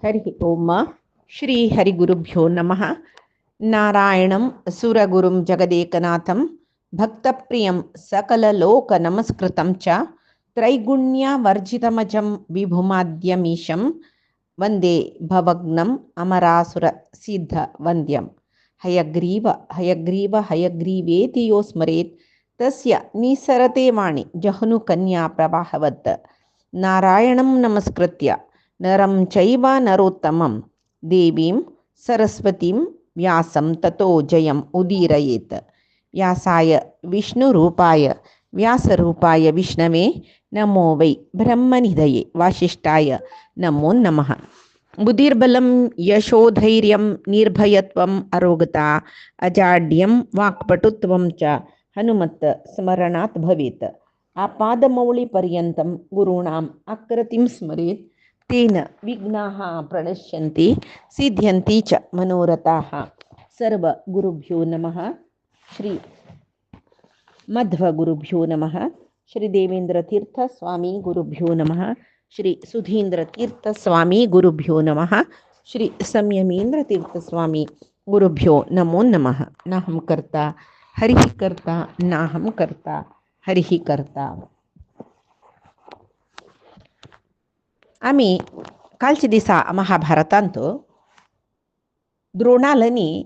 हरि ओम श्री हरिगुरुभ्यो नमः। नारायणं सुरगुरुं जगदेकनाथं भक्तप्रियं सकललोकनमस्कृतं च त्रैगुण्यवर्जितमजं विभुमाद्यमीशं वन्दे भवग्नम् अमरासुरसिद्धवन्द्यं। हयग्रीव हयग्रीव हयग्रीवेति यो स्मरेत् तस्य निसरते वाणि जह्नुकन्या प्रवाहवत्। नारायणं नमस्कृत्य नरं चैव नरोत्तमं देवीं सरस्वतीं व्यासं ततो जयम् उदीरयेत्। व्यासाय विष्णुरूपाय व्यासरूपाय विष्णवे नमो वै ब्रह्मनिधये वासिष्ठाय नमो नमः। बुद्धिर्बलं यशोधैर्यं निर्भयत्वम् अरोगता अजाड्यं वाक्पटुत्वं च हनुमत् स्मरणात् भवेत्। आपादमौलिपर्यन्तं गुरूणाम् आकृतिं स्मरेत् तेन विघ्नाः प्रणश्यन्ति सिद्ध्यन्ति च मनोरथाः। सर्वगुरुभ्यो नमः। श्री मध्वगुरुभ्यो नमः। श्री देवेंद्रतीर्थ स्वामी गुरुभ्यो नमः। श्री सुधींद्रतीर्थ स्वामी गुरुभ्यो नमः। श्री संयमेंद्रतीर्थ स्वामी गुरुभ्यो नमो नमः। नाहं कर्ता हरिः कर्ता नाहं कर्ता हरिः कर्ता. आम्ही कालचे दिसा महाभारतांत द्रोणालनी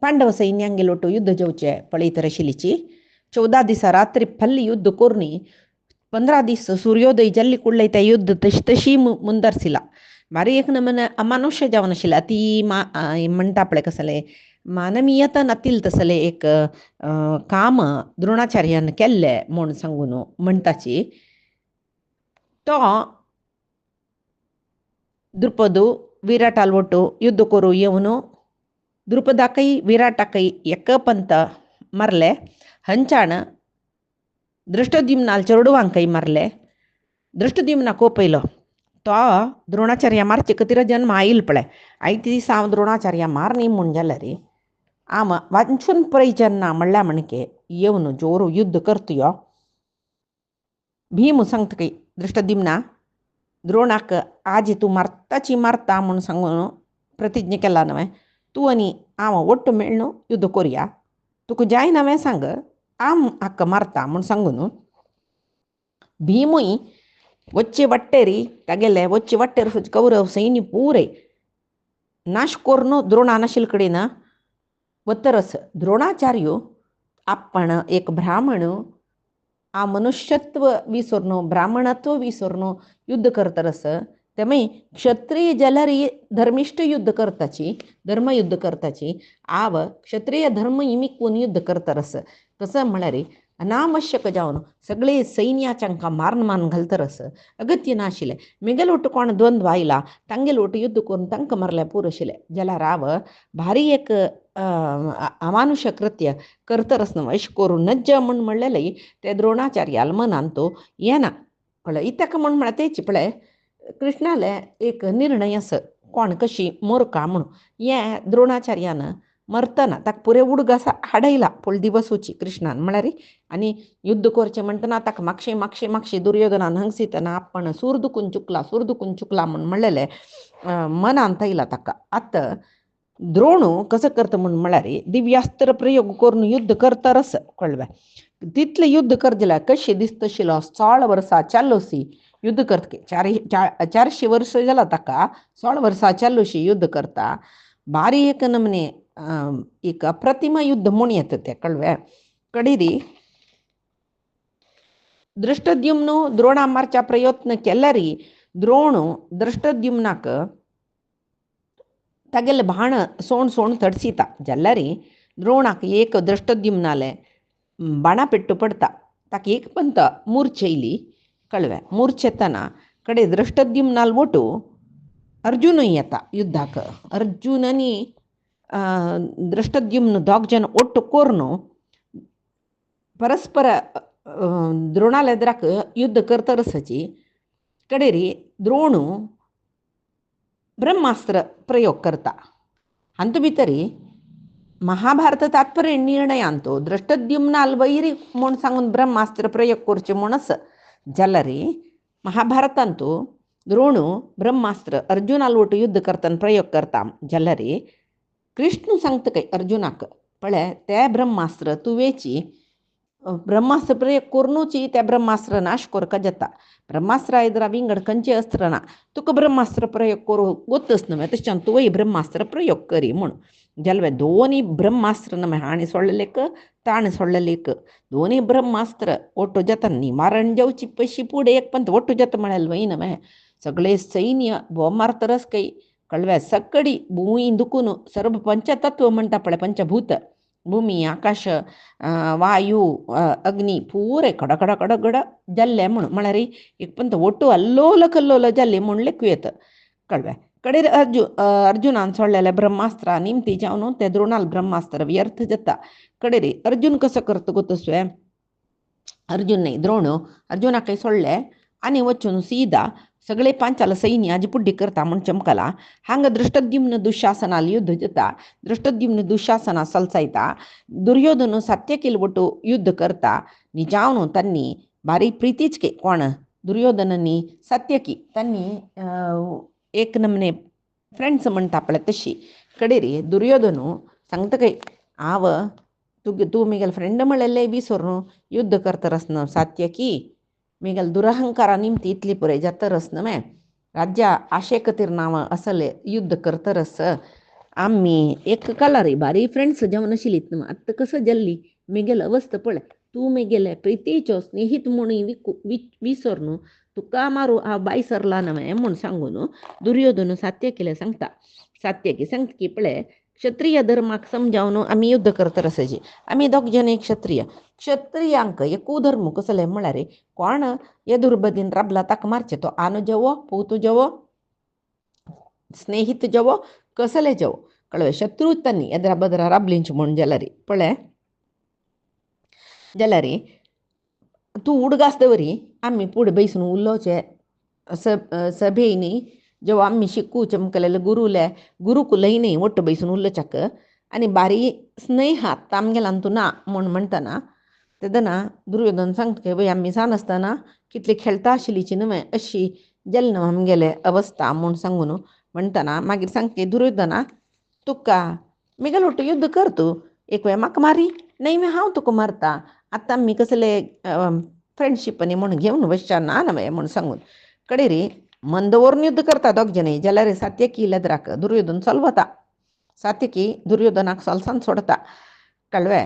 पांडव सैन्यांक गेलोटो युद्ध जेवचे पळयत आशिल्लीची 14 दिसा रात्री फल्ली युद्ध कोरनी 15 दीस सूर्योदय जल्ली कुडले त्या युद्ध तशी मुंदरसिला बारी एक नमन अमानुष्य जावन आशिल्लें. ती म्हणटा पळय कसले मानवीयता नातील तसले एक काम द्रोणाचार्यान केल्ले म्हूण सांगून म्हणटाची तो द्रुपदू विराटाल ಒಟ್ಟು युद्ध करू येवन द्रुपदाकೈ विराटाकೈ एकपंत मरले. हंचाण दृष्टद्युम्नाल चरडुवांकೈ मरले. दृष्टद्युम्ना कोपयलो तो द्रोणाचार्य मारचे कतिरा जन्म आईल पळय आयती दिसा हांव द्रोणाचार्य मारनी म्हूण जाल्यार रे आम वांचून पळयचेन्ना म्हणल्या म्हणके येवन जोरू युद्ध करतयो. भीम सांगतकೈ दृष्टद्युम्ना द्रोणाक आज तू मारताची मारता म्हणून सांगून प्रतिज्ञा केला नवे. तू आनी हांव ಒಟ್ಟು मेळून युद्ध करुया. तुका जाय नवें सांग हांव हाका मारता म्हूण सांगून भीमूय वच्चे वाटेरी तागेले वच्चे वाटेर कौरव सैन्य पुरे नाश करून द्रोणान आशिल्ले कडेन वतरस द्रोणाचार्य आपण एक ब्राह्मण आ मनुष्यत्व विसरून ब्राह्मणत्व विसरून युद्ध करतरस तेमय क्षत्रिय जाल्यार धर्मिष्ठ युद्ध करताची धर्मयुद्ध करताची आव क्षत्रिय धर्म इमिकून युद्ध करतरस कसं म्हळ्यार अनावश्यक जावन सगळे सैन्याच्यांका मारन घालतरस अगत्य नाशिल्लें. मेगेल ಒಟ್ಟು कोण द्वंद्व आयला तांगेल ಒಟ್ಟು युद्ध करून तांकां मारल्या पुरो आशिल्लें जाल्यार हांव भारी एक अमानुष्य कृत्य करतरस न्हू अशें करून नज्ज म्हूण म्हणलेलें ते द्रोणाचार्याल मनान तो येना पळय. इतका म्हूण म्हळ्यार तेची पळय कृष्णाले एक निर्णय आस कोण कशी मोरका म्हणून हें द्रोणाचार्यान मरतना ताका पुरे उडग आसा हाडयला पळय दिवसूची कृष्णान म्हळ्यार आनी युद्ध करचें म्हणटना ताका मागशें दुर्योधनान हंगसितना आपण सूर दुखून चुकला म्हूण म्हणलेलें मनान थैला ताका. आतां द्रोणू कसं करता म्हूण म्हळ्यार दिव्यास्त्र प्रयोग करून युद्ध करतरस कळ्ळें. तितलें युद्ध कर जाल्यार कशें दिसता आशिल्लो 16 वर्सां चालूसी युद्ध करतके 400 वर्स जाला ताका 16 वर्सां चालूशी युद्ध करता भारी एक नमने एक अप्रतिम युद्ध म्हूण येता तें कळ्ळें. कडेरी दृष्टद्युम्न द्रोणा मारच्या प्रयत्न केल्यार द्रोण दृष्टद्युम्नाक तागेले बाण सोण तडसिता जाल्यार द्रोणाक एक दृष्टद्युम्नाले बाणा पेट्टू पडता ताका एक पंत मूर्छेयली कळ्ळें. मूर्छेतना कडे दृष्टद्युम्नाल ಒಟ್ಟು अर्जुनूय येता युद्धाक. अर्जुन आनी दृष्टद्युम्न दोग जन ಒಟ್ಟು करून परस्पर द्रोणाल एदराक युद्ध करतरसची कडेरी द्रोणू ब्रह्मास्त्र प्रयोग करता. अंत भितरी महाभारत तात्पर्य निर्णयांतो दृष्टद्युम्नाल वैरी म्हूण सांगून ब्रह्मास्त्र प्रयोग करचे म्हणूनच जाल्यार महाभारतांतू द्रोणू ब्रह्मास्त्र अर्जुनाला ಒಟ್ಟು युद्ध करताना प्रयोग करता जल्लरी कृष्ण सांगतं काही अर्जुनाक पळय त्या ब्रह्मास्त्र तू वेची ब्रह्मास्त्र प्रयोग करूनची त्या ब्रह्मास्त्र नाश कर का जाता ब्रह्मास्त्र इधर विंगड कंचे अस्त्र ना तुका ब्रह्मास्त्र प्रयोग करू ಗೊತ್ತಸ್ ನಮೆ ತಶ್ಚನ್ ತುವೈ ಬ್ರಹ್ಮಾಸ್ತ್ರ ಪ್ರಯೋಗ ಕರಿ म्हणून जलवे दोन्ही ब्रह्मास्त्र नमे हाणी सोडलेक ताण सोडलेक दोन्ही ब्रह्मास्त्र ओटो जतांनी मारण जाऊची पशी पुढे एक पंत ओटो जत म्हणाल वही नमे सगळे सैन्य बोमारतरस काही कळव्या सकडी भूमी दुखून सर्व पंचतत्व म्हणता पळे पंचभूत भूमी आकाश वायू अग्नी पुरे कडकड कडगड जल्ले म्हणून म्हणा रे एक पंत ओटू अल्लोल कल्लोल जल्ले म्हणलेक येत कळव्या कडेर अर्जुनान सोडलेल्या ब्रह्मास्त्र निमती जावन ते द्रोणाल ब्रह्मास्त्र व्यर्थ जाता कडे रे अर्जुन कसं करतो गोतस्वे अर्जुन नाही द्रोण अर्जुना काही सोडले आणि वचून सीधा सगळे पांचाल सैन्य आजी पुड्डी करता म्हण चमकला हांग दृष्टद्युम्न दुःशासनाल युद्ध जाता दृष्टद्युम्न दुःशासना सलसायता दुर्योधन सत्यकील ಒಟ್ಟು युद्ध करता निजावनो त्यांनी भारी प्रीतीच के कोण दुर्योधनांनी सत्यकी त्यांनी एक नमने फ्रेंड्स म्हणता आपल्या तशी कडे रे दुर्योधनु सांगतं काही आव तू मिगेल फ्रेंड म्हणलेले विसरून युद्ध करतरस न सात्यकी मिगेल दुरहंकारा निमती इतली पुरे जातरस न मे राज्य आशेकतीर नाव असले युद्ध करतरस आम्ही एक कला रे भारी फ्रेंड्स जेवण शिलीत ना आत्ता कसं जल्ली मिगेल अवस्थ पळे तू मिगेले प्रीतीचो स्नेहित म्हणून विसरनु तुका मारू हा बाई सरला नव्हे म्हणून सांगून दुर्योधन सात्य केलं सांगता सात्य की सांगत की पळे क्षत्रिय धर्माक समजावून आम्ही युद्ध करत रसायचे आम्ही दोग जण क्षत्रिय क्षत्रियांक एकू धर्म कसले म्हणा रे कोण एदुर्बदीन राबला ताक मारचे तो आनो जवो पोतू जवो स्नेहित जवो कसले जवो कळवे शत्रू तन्नी एदरा बदरा राबलिंच म्हणून जलरी पळे जलरी तू उडगासदवरी आम्ही पुढे बैसून उल्लोचे सभेनी जेव्हा आम्ही शिकू चमकलेलं गुरुकु लईने ಒಟ್ಟು बैसून उल्लोचक आणि बारी स्नेहात तामगेला तू ना म्हणून म्हणताना तेदना दुर्योधन सांगते बाई आम्ही सान असताना कितले खेळता आशिलीची नव्हे अशी जल न आमगेले अवस्था म्हणून सांगून म्हणताना मागीर सांगते दुर्योधना तुका मिगेल ಒಟ್ಟು युद्ध करतो एक वेळ म्हाका मारी नाही मी हांव तुका मारता आता मी कसले फ्रेंडशिपनी म्हणून घेऊन वशा ना नव्हे म्हणून सांगून कडे रे मंदवरून युद्ध करता दोग जणे जाल्यार रे सात्यकी लद्राक दुर्योधन चलवता सात्यकी दुर्योधनाक सोलसान सोडता कळवे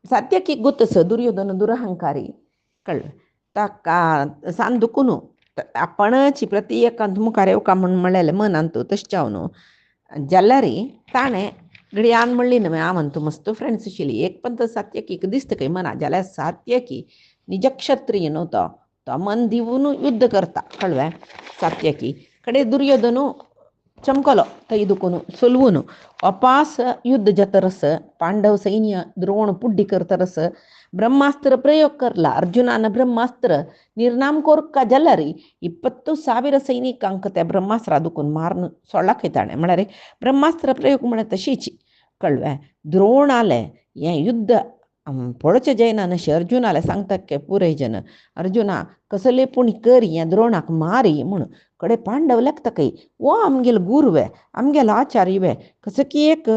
सात्यकी गोतस दुर्योधन दुरहंकारी कळवे ताका सान दुखून आपणची प्रति एकांत मुखार येवका म्हणून म्हणलेले मन अंतू तशच्यावनु जाल्यारी ताणे गड्यान म्हणली नव्हे हांव मस्त फ्रेंड्स आशिल्ली एक पण तर सात्यकीक दिसता काही मना जाल्यार सात्यकी निज क्षत्रिय नव्हतो तो मन दिवून युद्ध करता कळवे सात्यकी कडे दुर्योधनु चमकलो थंय दुखून सोलवून अपास युद्ध जातरस पांडव सैन्य द्रोण पुड्डी करतरस ब्रह्मास्त्र प्रयोग करला अर्जुनान ब्रह्मास्त्र निर्नाम कोरका जल्लारी 20,000 सैनिकांक त्या ब्रह्मास्त्र दुखून मारून सोडलाक येताणे म्हणारे ब्रह्मास्त्र प्रयोग म्हणे तशीची कळवे द्रोण आले हे युद्ध पळोवचें जायना नशें अर्जुनाले सांगता के पुरय जन अर्जुना कसले पूण कर हें द्रोणाक मारी म्हूण कडे पांडव लेखता काही वो आमगेल गुरुवे आमगेल आचार्यवे कसं की एक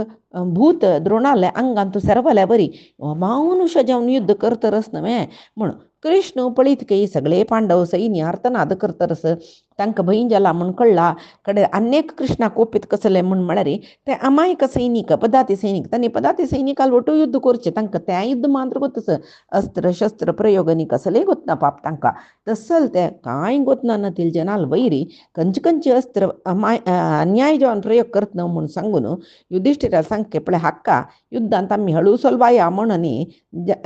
भूत द्रोणाले अंगान तू सरवल्या बरी मानुष्य जावन युद्ध करतरस नव्हे म्हूण कृष्ण पळीत काही सगळे पांडव सैन्य आर्तनाद करतरस तांकां भंय जाला म्हूण कळला कडे अनेक कृष्णा कोपीत कसले म्हूण म्हळ्यार ते अमायक सैनिक पदाती सैनिक तांणी पदाती सैनिकाल ಒಟ್ಟು युद्ध करचें तांकां त्या युद्ध मात्र गोतस अस्त्र शस्त्र प्रयोगनी कसले गोतना पाप तांकां तसल ते कांय गोतना नतील जनाल वैरी कंचे कंचे अस्त्र अन्याय जावन प्रयोग करतना म्हूण सांगून युधिष्ठिरा सांगके पळय हाक्का युद्धांत आमी हळू सोलवाया म्हणून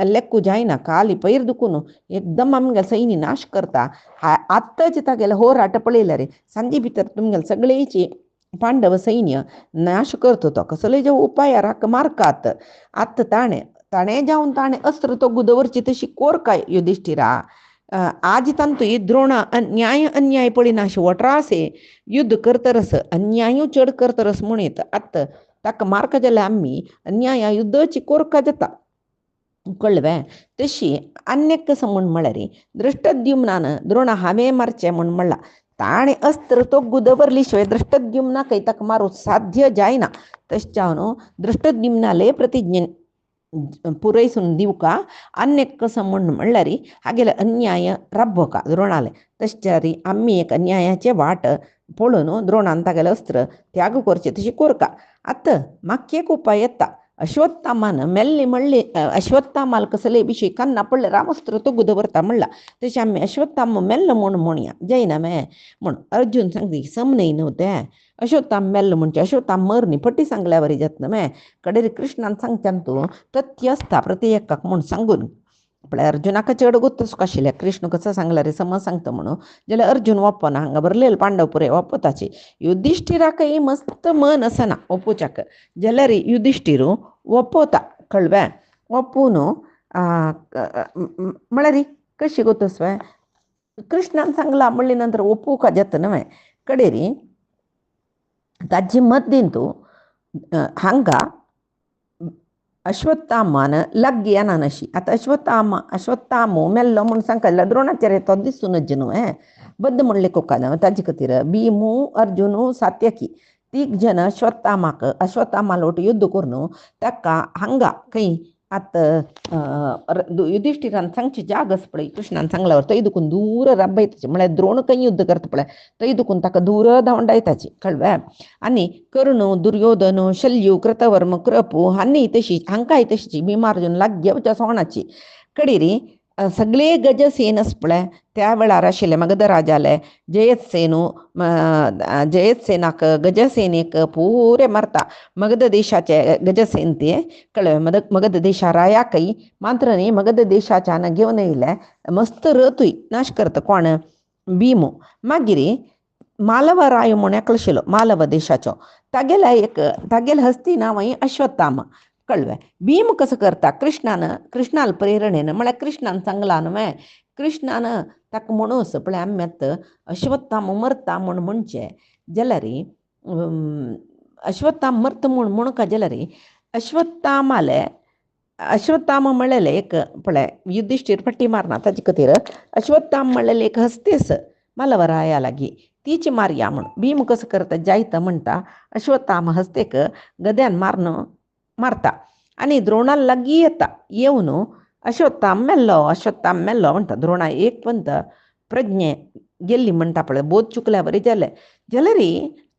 लेक्कू जायना काली पयर दुखून एकदम आमगे सैन्य नाश करता आत्ताच तागेले होराट पळयले रे सांजे भितर तुमगेले सगळेची पांडव सैन्य नाश करतो तो कसले जे उपाय राक मारकात आत्ता ताणे जावन ताणे अस्त्र तो गुदवरची तशी कोर काय युधिष्ठिरा आज तांतू द्रोण अन्याय पडिना अशें वट्रासे युद्ध करतरस अन्याय चड करतरस म्हणीत आत्ता ताका मारका जाल्यार आमी अन्याय युद्धाची कोरका जाता कळवे तशी अन्यक कसं म्हण म्हळ्यार दृष्टद्युम्नानं द्रोण हांवें मारचें म्हण म्हणला. ताणें अस्त्र तो गुदवरली शिवाय दृष्टद्युम्ना काही ताका मारूंक साध्य जायना. तशें न्हू दृष्टद्युम्नाले प्रतिज्ञे पुरयसून दिवका अन्यक कसं म्हण म्हणल्यार हागेले अन्याय रब्बोका द्रोणाले. तशें आम्ही एक अन्यायाचे वाट पळोवन द्रोणान तागेलें अस्त्र त्याग करचें तशी कोरका. आतां म्हाका एक उपाय येता. अश्वत्थामान मेल्ली म्हणली अश्वत्थामाल कसले विशयी कान्ना पडले रामस्त्र तो गुदवरता म्हणला. तशें आमी अश्वत्थाम मेल्लो म्हूण म्हणया जायना मे म्हूण अर्जून सांगली समनय नव्हते. अश्वत्थाम मेल्लो म्हणचे अश्वत्थाम मरनी पट्टी सांगल्या वरी जातन मे कडेरी कृष्णान सांगच्यान तूं तथ्य असता प्रत्येकाक म्हूण सांगून आपल्या अर्जुनाका चड गुत्तच आशिल्लें. कृष्ण कसं सांगला रे समज सांगता म्हणून जाल्यार अर्जून ओपना हांगा बरलेले पांडव पुरे ओपताचे. युधिष्ठिराकय मस्त मन असना ओपुच्याक जाल्यार युधिष्ठिरू ओपोता कळ्ळें. ओपून म्हळ्यार कशी गोतस वे कृष्णान सांगला म्हणले नंतर ओपूका जाता न्हय कडेरी ताजी मत दीन तूं हांगा अश्वत्थामान लागगी येनाशी. आतां अश्वत्थामो मेल्लो म्हूण सांगला द्रोणाचार्य तो दिसूनच न्हू बद्द म्हणले कोकान ताजे खातीर भिमू अर्जुनू सात्यकी तीग जन अश्वत्थामाल वट युद्ध करून ताका हांगा खंय आतां युधिष्ठिरान सांगचे जागस पळय कृष्णान सांगल्यावर थंय दुखून दूर राबयताचे म्हळ्यार द्रोण खंय युद्ध करता पळय थंय दुखून ताका दूर धांवडायताचे कळ्ळें. आनी कर्ण दुर्योधन शल्यू कृतवर्म कृपू हांनी तशी हांकांय तशीची भीमार्जून लाग्गे वच्या सोणाची कडेरी सगळे गजसेनस पळय त्या वेळार आशिल्ले मगध राजाले जयसेनाक गजसेनेक पुरे मारता. मगध देशाचे गजसेन ते कळ्ळें. मगध देशा रायाकय मात्र न्ही मगध देशाच्यान घेवन येयले मस्त रथूय नाश करता कोण भीमो. मागीर मालव राय म्हूण एकलो आशिल्लो मालव देशाचो तागेले हस्ती नांवय अश्वत्थामा कळ्ळें. भीम कसं करता कृष्णाल प्रेरणेन म्हळ्यार कृष्णान सांगला न्हय कृष्णान ताका म्हणूस पळय आमी आतां अश्वत्थामा मरता म्हूण म्हणचें जाल्यार अश्वत्थामा मरता म्हूण म्हणूका जाल्यार अश्वत्थामा म्हणलेले एक पळय युधिष्ठीर पट्टी मारना ताजे खातीर अश्वत्थामा म्हणलेले एक हस्तेस मालवराया लागीं तीच मारया म्हूण भीम कसं करता जायता म्हणटा अश्वत्थामा हस्तेक गद्यान मारता आनी द्रोणाल लागीं येता येवन अश्वत्थामा मेल्लो म्हणटा. द्रोणा एक पंत प्रज्ञे गेल्ली म्हणटा पळय बोध चुकल्या बरी जाल्यार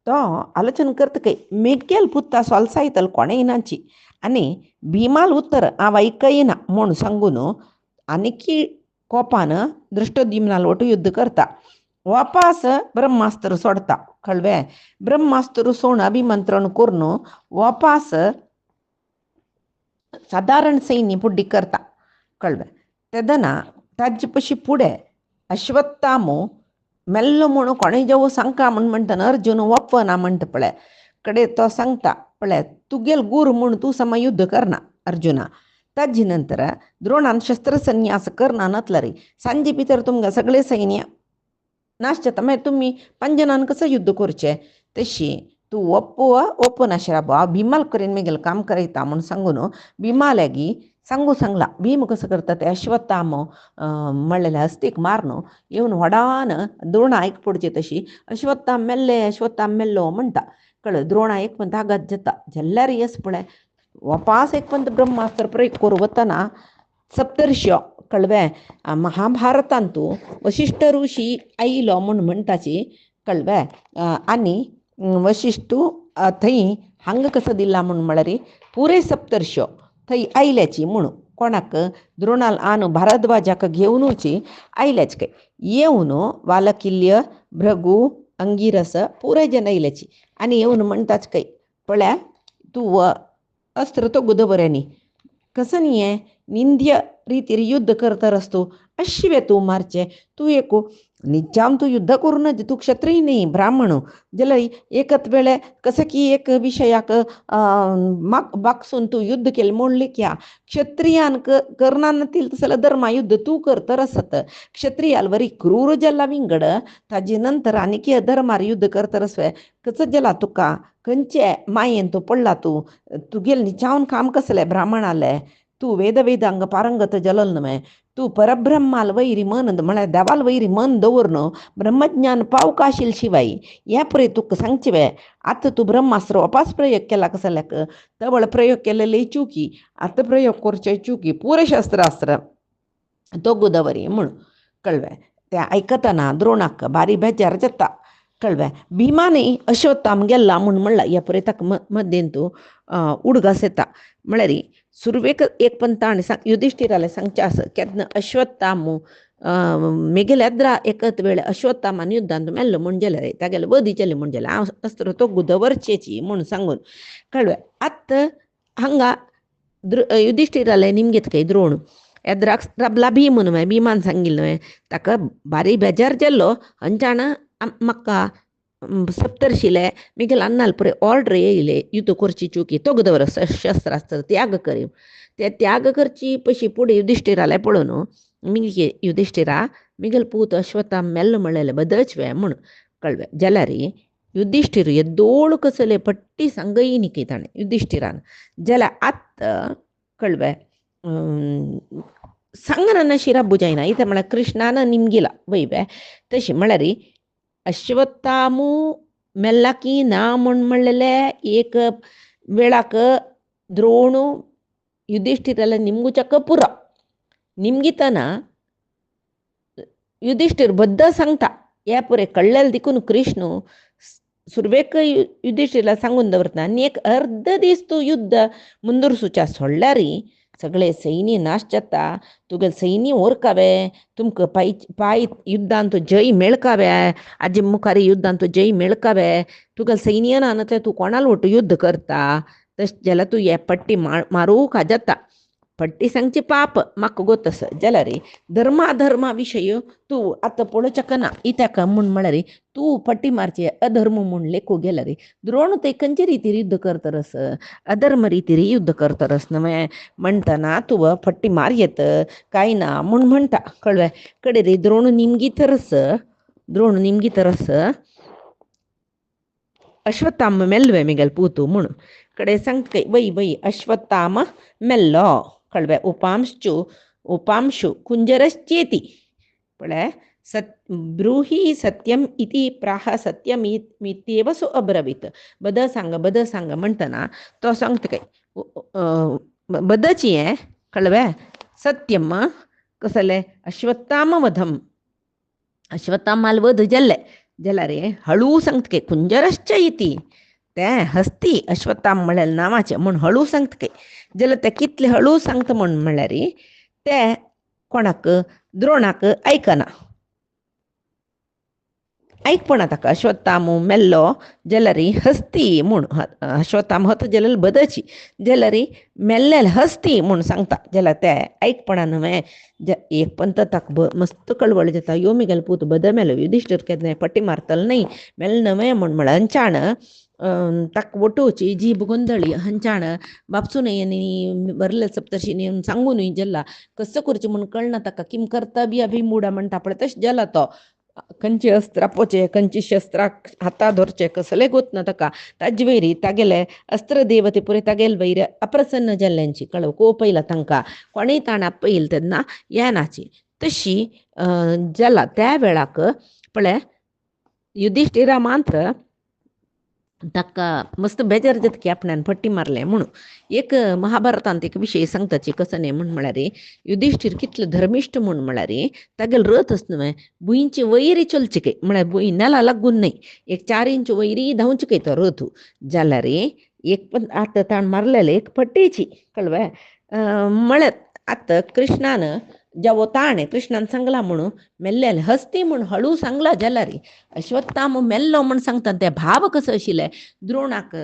तो आलोचना करता काय मेग्गेल पुत्ता सोलसायतल कोणेय नाची आनी भीमाल उत्तर हांव ऐकयना म्हूण सांगून आनीकी कोपान दृष्टद्युम्नाल वटू युद्ध करता. वापास ब्रह्मास्त्र सोडता कळ्ळें. ब्रह्मास्त्र सोडून अभिमंत्रण करून वापास साधारण सैन्य पुड्डी करता कळ्ळें. तेदना ताजे पशी फुडें अश्वत्थामो मेल्लो म्हणून कोणें जेवो सांगता म्हणटा अर्जून वपना म्हणटा पळय कडे तो सांगता पळय तुगेल गुरू म्हूण तूं सम युद्ध करना अर्जुना. ताजे नंतर द्रोणान शस्त्र संन्यास करना नातला रे सांजे भितर तुमकां सगळे सैन्य नाश जाता मागीर तुमी पंजनान कसं युद्ध करचें. तशी तूं ओपनाशिरा हांव भिमाल कडेन म्हगेलें काम करयता म्हूण सांगून भिमालागी सांगला. भीम कसं करता ते अश्वत्थामो म्हणलेले हस्तीक मारन येवन व्हडान द्रोणा आयक पडची तशी अश्वत्थाम मेल्लो म्हणटा कळ्ळें. द्रोणा एक पंत आघात जाता जाल्यार येस पळय वापास एक पंत ब्रह्मास्त्र प्रयोग करूं वतना सप्तर्षी कळ्ळें. महाभारतान तूं वशिश्ठ ऋषी आयलो म्हूण म्हणटाची कळ्ळें. आनी वशिश्ठू थंय हांगा कसो दिला म्हूण म्हळ्यार पुरे सप्तर्षी थंय आयल्याची म्हूण कोणाक द्रोणाल आन भारद्वाजाक घेवनूची आयल्याच काय येवन वालकिल्य भृगू अंगिरस पुरे जन आयल्याची आनी येवन म्हणटाच काय पळय तूं अस्त्र तो गुदबऱ्यांनी कसं न्ही हें निंद्य रितीर युद्ध करता रस्तो अशिवे तूं मारचें. तूं एक निजाम तूं युद्ध करून तूं क्षत्रिय न्ही ब्राह्मण जाल्यार एकच वेळे कसं की एक विशयाक बागसून तूं युद्ध केलें म्हणलें क्या क्षत्रियान करना नातील तसलं धर्मा युद्ध तूं करता रसत क्षत्रियाल वरी क्रूर जाला विंगड ताजे नंतर आनीक धर्मार युद्ध करता रसवे कसं जाला तुका खंयचे मायेन तूं पडला तूं तुगेलें निजावन काम कसलें ब्राह्मणालें तू वेद वेदांग पारंगत जलल नव्हे तू परब्रह्माल वैरी मन म्हळ्यार देवाल वैरी मन दवरन ब्रह्मज्ञान पावकाशील शिवाय या पळय तुका सांगचिवे आतां तू ब्रह्मास्त्र वापास प्रयोग केला कसल्याक तवळ प्रयोग केलेले चुकी आतां प्रयोग करचे चुकी पुरे शस्त्रास्त्र तो गोदावरी म्हण कळवे ते आयकतना द्रोणाक बारी बेजार जाता कळवे भिमानी अश्वत्थाम गेला म्हूण म्हणला ह्या पळय ताका मध्येन तूं उडगास येता म्हळ्यार सुरवेक एक पंत आनी युधिष्ठिराले सांगचे आसा केन्ना अश्वत्थाम मेगेले येद्रा एकच वेळ अश्वत्थामान युद्धांत मेल्लो म्हूण जाल्यार तागेले वधी केले म्हूण जाल्यार हांव अस्त्र तो गोदावरचेची म्हूण सांगून कळवे आतां हांगा युधिष्ठिराले निमगेत काय द्रोण येद्राक राबला भीम न्हय भिमान सांगिल्लें न्हय ताका बारी बेजार जाल्लो हंचाण म्हाका सप्तर्शिले मिगेल अन्नाल पळय ऑर्डर येयले युद्ध करची चुकी तो गोदावर शस्त्रास्त्र त्याग करी ते त्याग करची पयशी फुडें युधिष्ठिराले पळोवन मिगे युधिष्ठिरा मिगेल पूत अश्वत्थाम मेल्लो म्हणलेले बदचवे म्हूण कळवे जाल्यार युधिष्ठिर एद्दोळ कसले पट्टी सांगयनी ताणें युधिष्ठिरान जाल्यार आत्तां कळवे सांगना शिरा बुजायना इथे म्हळ्यार कृष्णान निमगेला वैवे तशी म्हळ्यार अश्वत्थामू मेल्ला की ना म्हूण म्हणलेले एक वेळाक द्रोण युधिष्ठिराला निमगुचक पुरो निमगितना युधिष्ठिर बद्द सांगता हे पळय कळलेले देखून कृष्ण सुरवेक युधिष्ठिराला सांगून दवरता आनी एक अर्ध दीस तूं युद्ध मुंदूरसूच्या सोडल्यार सगळे सैन्य नाश जाता तुगे सैन्य ओरकावे तुमकां पाय युद्धांत जय मेळकावे आजी मुखारी युद्धांत जय मेळकावे तुगे सैन्य ना ते तूं कोणाल वटू युद्ध करता तशें जाल्यार तूं हे पट्टी मारूंक जाता पट्टी सांगची पाप म्हाका गोतस जाल्यार धर्माधर्मा विशय तूं आतां पळोवचें ना इत्याक म्हूण म्हळ्यार तूं पट्टी मारचे अधर्म म्हूण लेखू गेल्यार द्रोण ते खंयचे रितीर युद्ध करतरस अधर्म रितीर युद्ध करतरस न्हय म्हणटना तुवें पट्टी मार येत कांय ना म्हूण म्हणटा कळ्ळें कडेन रे द्रोण निमगी तरस अश्वत्थाम मेल्वे मिगेल पूतू म्हूण कडेन सांगता वै अश्वत्थाम मेल्लो कळ्ळें उपांशु कुंजरश्चेती पळय ब्रूहि सत्यम इति प्राह सत्यम इत्येव सो अब्रवीत बद सांग म्हणटना तो सांगता बदची हें कळ्ळें सत्यम कसलें अश्वत्थाम वधम अश्वत्थामाल वध जाल्ले जाल्यार हळू सांगता कुंजरश्च इति ते हस्ती अश्वत्थाम म्हळ्यार नांवाचें म्हूण हळू सांगता जाल्यार ते कितले हळू सांगता म्हूण म्हळ्यार ते कोणाक द्रोणाक आयकना आयकपणा ताका अश्वत्थाम मेल्लो जाल्यार हस्ती म्हूण अश्वत्थाम हत जाल्यार बदची जाल्यार मेल्लेले हस्ती म्हूण सांगता जाल्यार ते आयकपणा न्हय एक पंत ताका मस्त कळवळ जाता यो मिगेल पूत बद मेलो युधिष्ठिर केन्ना पट्टी मारतलो न्हय मेल न्हय म्हूण म्हळ्यार हंचाण ताका वटोवची जीब गोंदळी हंचाण बापसून बरले सप्तर्शीनी सांगून जाल्ला कसो करचें म्हूण कळना ताका किम कर्तव्य अभिमुडा म्हणटा पळय तशें जाला तो खंयची अस्त्रां पोचे खंयची शस्त्रां हाता धरचे कसले गोत ना ताका ताजे वयरी तागेले अस्त्र देवते पुरे तागेले वयर अप्रसन्न जाल्ल्यांची कळव कोपयला तांकां कोणेय ताण आपयले तेन्ना येनाची तशी जाला त्या वेळाक पळय युधिष्ठिरा मात्र ताका मस्त बेजार जाता की आपणान पट्टी मारलें म्हणून एक महाभारतांत एक विशय सांगताची कसं न्ही म्हूण म्हळ्यार युधिष्ठिर कितलो धर्मिश्ट म्हूण म्हळ्यार तागेले रथ न्हय भुंयचे वयरी चलचे काय म्हळ्यार भुंय नेला लागून न्हय एक 4 इंच वयरी धांवचे काय तो रथ जाल्यार एक आतां ताण मारलेले एक पट्टेची कळ्ळें म्हळ्यार आतां कृष्णान जेवो ताण कृष्णान सांगला म्हणून मेल्लेले हस्ती म्हूण हळू सांगला जाल्यार अश्वत्थाम मेल्लो म्हूण सांगता ते भाव कसो आशिल्ले द्रोणाक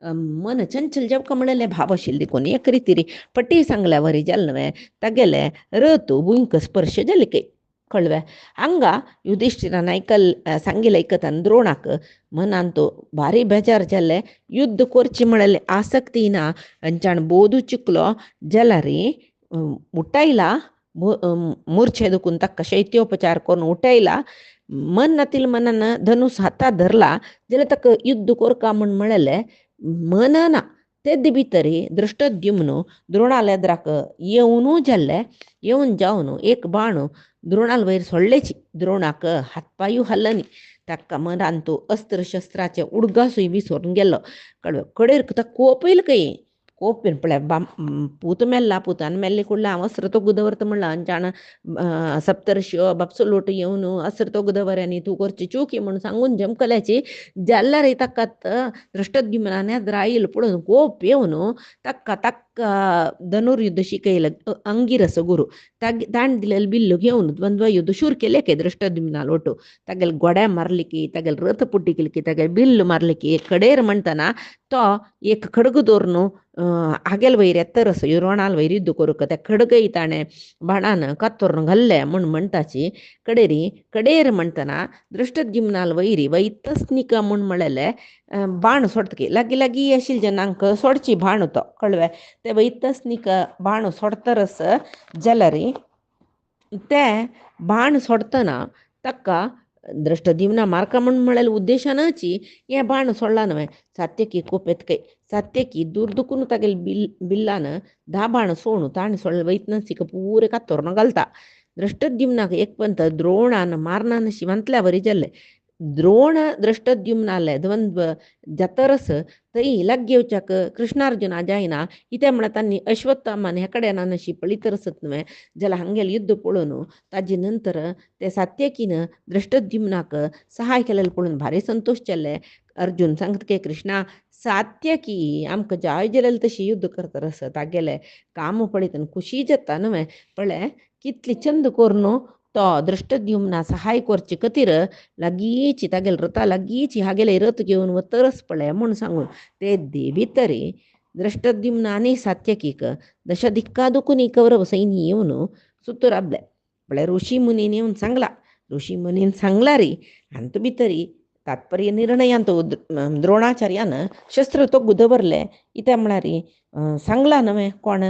मन चंचल जेवका म्हणलेले भाव आशिल्ले देखून एक रितीर पट्टी सांगल्या वरी जालें न्हय तागेले रथ भुंयक स्पर्श जाले काय कळ्ळें हांगा युधिष्ठिरान सांगिल्लें आयकताना द्रोणाक मनान तो भारी बेजार जाल्ले युद्ध करचें म्हणलें आसक्ती ना हांच्यान बोधू चुकलो जाल्यार उठयला मूर्छे दुखून ताका शैत्योपचार करून उठयला मन नातील मनान धनुस हातात धरला जाल्यार ताका युद्ध करका म्हूण म्हळेलें मनना तेद्द भितरी दृष्टद्युम्न द्रोणाला ಎದುರಾಕ येऊनू ಜಲ್ಲೆ येऊन जाऊन एक बाण द्रोणाल वैर सोडलेची द्रोणाक हातपायू हल्लनी ताका मनान तो अस्त्र शस्त्राचे उडगासूय विसरून गेलो कळव कडेर कोप येईल काही कोप पळय पूत मेल्ला पुतान मेल्ले कुडला हांव अस्त्र तोगुदवरता म्हणला अंजाण सप्तर्षियो बापसो येऊन अस्त्र तोगुदवऱ्यांनी तू करची चूकी म्हणून सांगून जमकल्याची जाल्यार ताकात दृष्टद्युम्नान ಎದುರಾಯಿಲ್ पळोवन कोप येवन ताका ताका धनुर्युद्ध शिकयलं अंगिरस गुरु ताण दिलेलं बिल्ल घेऊन द्वंद्व युद्ध शूर केले की दृष्टद्युम्नाल ಒಟ್ಟು तागेल गोड्या मारलिकी तागेल रथ पुट्टी केली तागेल बिल्ल मारलिकी कडेर म्हणटना तो एक खडग दवरून हागेल वयर येतरस रोणाल वयर युद्ध करूक त्या खडगय ताणें बाणान कातरून घाल्ले म्हूण म्हणटाची कडेर म्हणटना दृष्टद्युम्नाल वयरी वैतस्निक म्हूण म्हळेले बाण सोडतकी लागीं लागीं आशिल्ले जनांक सोडची बाण तो कळवे ते वैतस्निक बाण सोडतरस जाल्यार ते बाण सोडतना ताका दृष्टद्युम्ना मारका म्हणून म्हळेल्या उद्देशानची हे बाण सोडला न्हय सात्यकी खूप येतकय सात्यकी दूर दुखून तागेल बिल्लान धा बाण सोडून ताणें सोडलें वैतनसिक पुरे कातोरण घालता दृष्टद्युम्नाक एक पंत द्रोणान मारनान शिवंतल्या बरी जाल्ले द्रोण दृष्टद्युम्नाले द्वंद्व जातरस थंय लागेवच्याक कृष्णार्जुना जायना कित्याक म्हळ्यार तांणी अश्वत्थामान हे कडेन पळितरसत न्हय जाल्यार हांगेल युद्ध पळोवन ताजे नंतर ते सात्यकीन दृष्टद्युम्नाक सहाय केलेलें पळोवन भारी संतोश जाल्ले अर्जुन सांगता कृष्णा सात्यकी आमकां जाय जाल्यार तशी युद्ध करतरस तागेले काम पळयतना खुशी जाता न्हय पळय कितली चंद करून तो दृष्टद्युम्ना सहाय करचे खातीर लागींची तागेल रथा लागींची हागेले रथ घेवन वतरस पळय म्हूण सांगून ते भितरी दृष्टद्युम्ना आनी सात्यकीक दशदिक्कादुकून कौरव सैन्य येवन सुतराबले पळय ऋषी मुनीन येवन सांगला ऋषी मुनीन सांगला री अंत भितरी तात्पर्य निर्णयांत द्रोणाचार्यान शस्त्र तो गुदवरले कित्याक म्हळ्यार सांगला न्हय कोण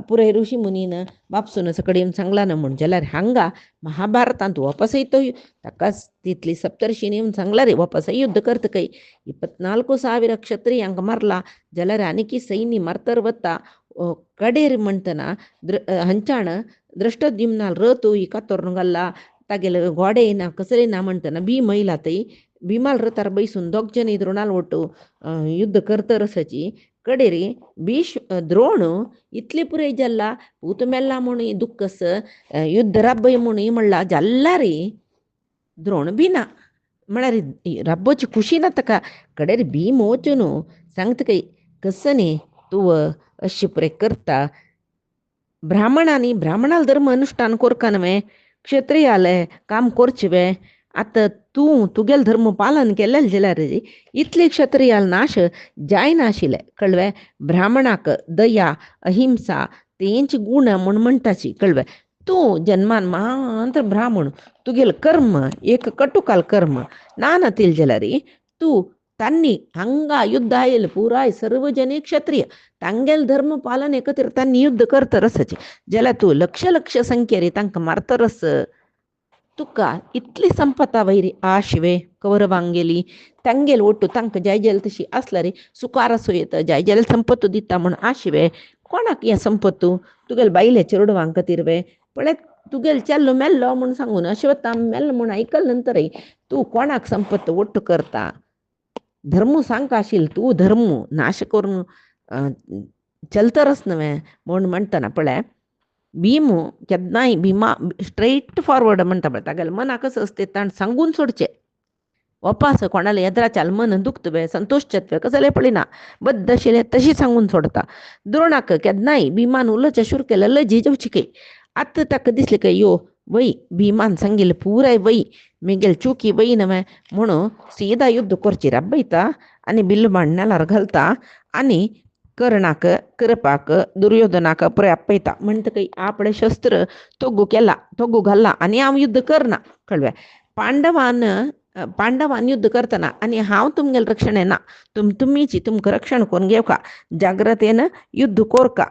पुरे ऋषी मुनीन बापसून सकड येवन सांगला न्हय म्हूण जाल्यार हांगा महाभारतांत वापसय तो ताका तितली सप्तर्षीन येवन सांगला रे वापसय युद्ध करतकय 24,000 क्षत्रियांक मारला जाल्यार आनीकी सैन्य मारतर वता कडेर म्हणटना हंचाण दृष्टद्युम्नाल रथूय कातोरून घाल्ला तागेले गोडे ना कसले ना म्हणटना भीम येयला थंय भीमाल रथार बैसून दोग जन द्रोणाल ओटू युद्ध करतरसाची कडेरी द्रोण इतले पुरे जाल्ला पूत मेल्ला म्हणून दुःखस युद्ध राबय म्हणून म्हणला जाल्यार द्रोण भिना म्हळ्यार राबोची खुशी ना ताका कडेर भीम वचून सांगता काय कसनी तूं अशें पुरे करता ब्राह्मणाल धर्म अनुष्ठान कोरका न्हय क्षत्रियाले काम करचें आतां तुगेल धर्म पालन केलें जाल्यार इतले क्षत्रियाल नाश जायना आशिल्ले कळवे ब्राह्मणाक दया अहिंसा तेंची गुण म्हूण म्हणटाची कळवे तूं जन्मान मात्र ब्राह्मण तुगेल कर्म एक कटुकाल कर्म ना नातील जाल्यार तूं तांणी हांगा युद्ध आयल पुराय सर्व जने क्षत्रिय तांगेल धर्म पालन हे खातीर तांणी युद्ध करतरसाची जाल्यार तूं लक्ष संख्येर तांकां मारतरस तुका इतली संपता वैरी आशिवे कौरवांक गेली तांगेल ओटू तांकां जाय जाल्यार तशी आसल्यार सुकारासो येता जाय जाल्यार संपत्त दिता म्हूण आशिवे कोणाक हें संपत्त तुगेल बायले चेडवांक खातीर वे पळय तुगेल चेल्लो मेल्लो म्हूण सांगून अश्वत्थामा मेल्लो म्हूण आयकल नंतर तूं कोणाक संपत्त ओट्ट करता धर्म सांगता आशिल्लो तूं धर्म नाश करून चलतरस न्हय म्हूण म्हणटना पळय भीम केन्नाय भीमा स्ट्रेट फॉरवर्ड म्हणटा पळय तागेलें मना कसं असते ताण सांगून सोडचें वापस कोणाला येद्राच्या मन दुखतवे संतोष चतवे कसं जाल्यार पळयना बद्द आशिल्लें तशी सांगून सोडता द्रोणाक केन्नाय भिमान उलोवचें सुरू केलें लजी जावची काय आतां ताका दिसलें काय यो वय भिमान सांगिल्लें पुराय वय मेगेल चुकी वय न्हय म्हणून सीदा युद्ध करची राबयता आनी बिल्ल बांडण्यालार घालता आनी कर्णाक करपाक दुर्योधनाक पुरे आपयता म्हणटकय आपणें शस्त्र तोगू घाल्ला आनी हांव युद्ध करना कळ्ळें पांडवान युद्ध करतना आनी हांव तुमगेलें रक्षण ना तुमीची तुमकां रक्षण करून घेवका जाग्रतेन युद्ध कोरका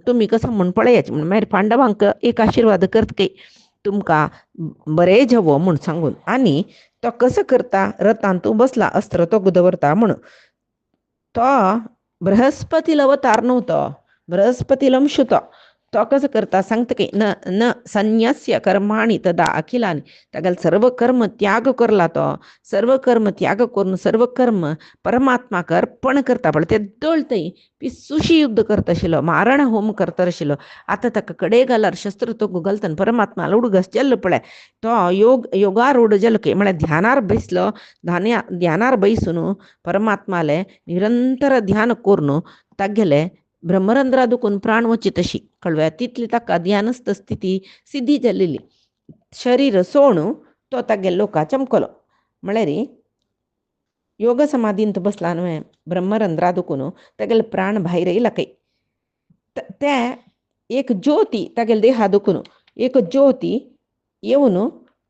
तुमी कसं म्हूण पळयाचें म्हूण मागीर पांडवांक एक आशिर्वाद करतकय तुमकां बरें जावो म्हूण सांगून आनी तो कसो करता रथान तूं बसला अस्त्र तो दवरता म्हणून तो बृहस्पतीला अवतार नव्हतो, बृहस्पतीला अंशुतो. तो कसं करता सांगतं की न न संन्यास्य कर्माणी तदा अखिलानी. तागेल सर्व कर्म त्याग करला तो. सर्व कर्म त्याग करून सर्व कर्म परमात्माक अर्पण करता पण ते दळतय. पिस्सूशी युद्ध करत आशिल्लो, मारण होम करता आशिल्लो. आतां ताका कडे घालार शस्त्र तो घालतना परमात्मा उडगस जेल्लो पळय तो योगारूढ जेल्लो की म्हळ्यार ध्यानार बसलो. ध्यानार बसून परमात्माले निरंतर ध्यान करून तागेले ब्रह्मरंध्रा दुखून प्राण वची तशी कळव्या तितली ताका ध्यानस्थ स्थिती सिद्धी जाल्लेली. शरीर सोडून तो तागेले लोका चमकलो. म्हळ्यार योग समाधींत बसला न्हय, ब्रह्मरंध्रा दुखून तागेले प्राण भायर येयला खंय. ते एक ज्योती तागेले देहा दुखून एक ज्योती येवन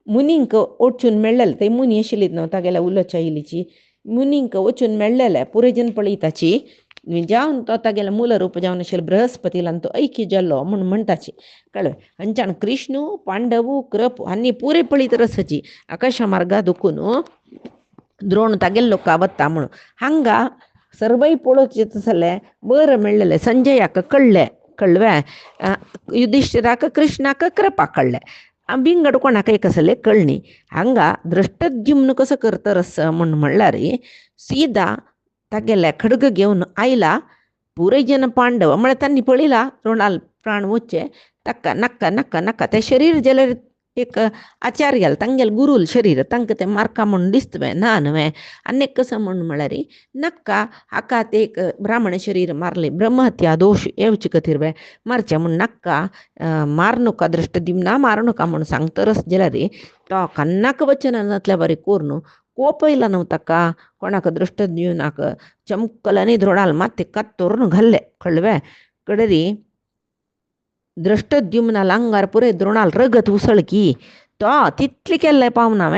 मुनींक वचून मेळ्ळेले. ते मुनी आशिल्ली न्हय तागेल्या उलोच्या इलीची मुनींक वचून मेळ्ळेले पुरेजन पळयताची. जावन तो तागेले मूल रूप जावन आशिल्लो बृहस्पतीला तो ऐक्य जाल्लो म्हणून म्हणटाची कळ्ळें. अंचान कृष्ण पांडव कृप आनी पुरे पळयत रसाची आकाश मार्गा दुखून द्रोण तागेले लोका वता म्हणून हांगा सर्वय पळोवचें जाल्यार बरं मेळ्ळेलें. संजयाक कळ्ळें युधिष्ठिराक कृष्णाक कृपा कळ्ळें. बिंगड कोणाक एक असले कळणी. हांगा दृष्टद्युम्न कसं करता रस म्हणून म्हणल्यार सीदा तागेले खडग घेवन आयला. पुरे जन पांडव म्हळ्यार तांणी पळयला द्रोणाल प्राण वच्चे ताका नाका नाका नाका ते शरीर जाल्यार एक आचार्याल तांगेल गुरूल शरीर तांकां तें मारका म्हणून दिसतवें ना न्हय. आनीक कसं म्हणून म्हळ्यार नाका हाका ते एक ब्राह्मण शरीर मारले ब्रह्महत्या दोश येवचे खातीर मारचें म्हूण नाका मार नका दृष्टद्युम्ना मार नका म्हणून सांगता रस जाल्यार तो कन्नाक वचनांतल्या बरें करून कोपयला न्हू ताका कोणाक दृष्टद्युम्नाक चमकलांनी द्रोणाल मात कत्तोरून घाल्ले कळ्ळें. कडेरी दृष्टद्युम्नाल आंगार पुरे द्रोणाल रगत उसळकी. तो तितली केल्लें पावना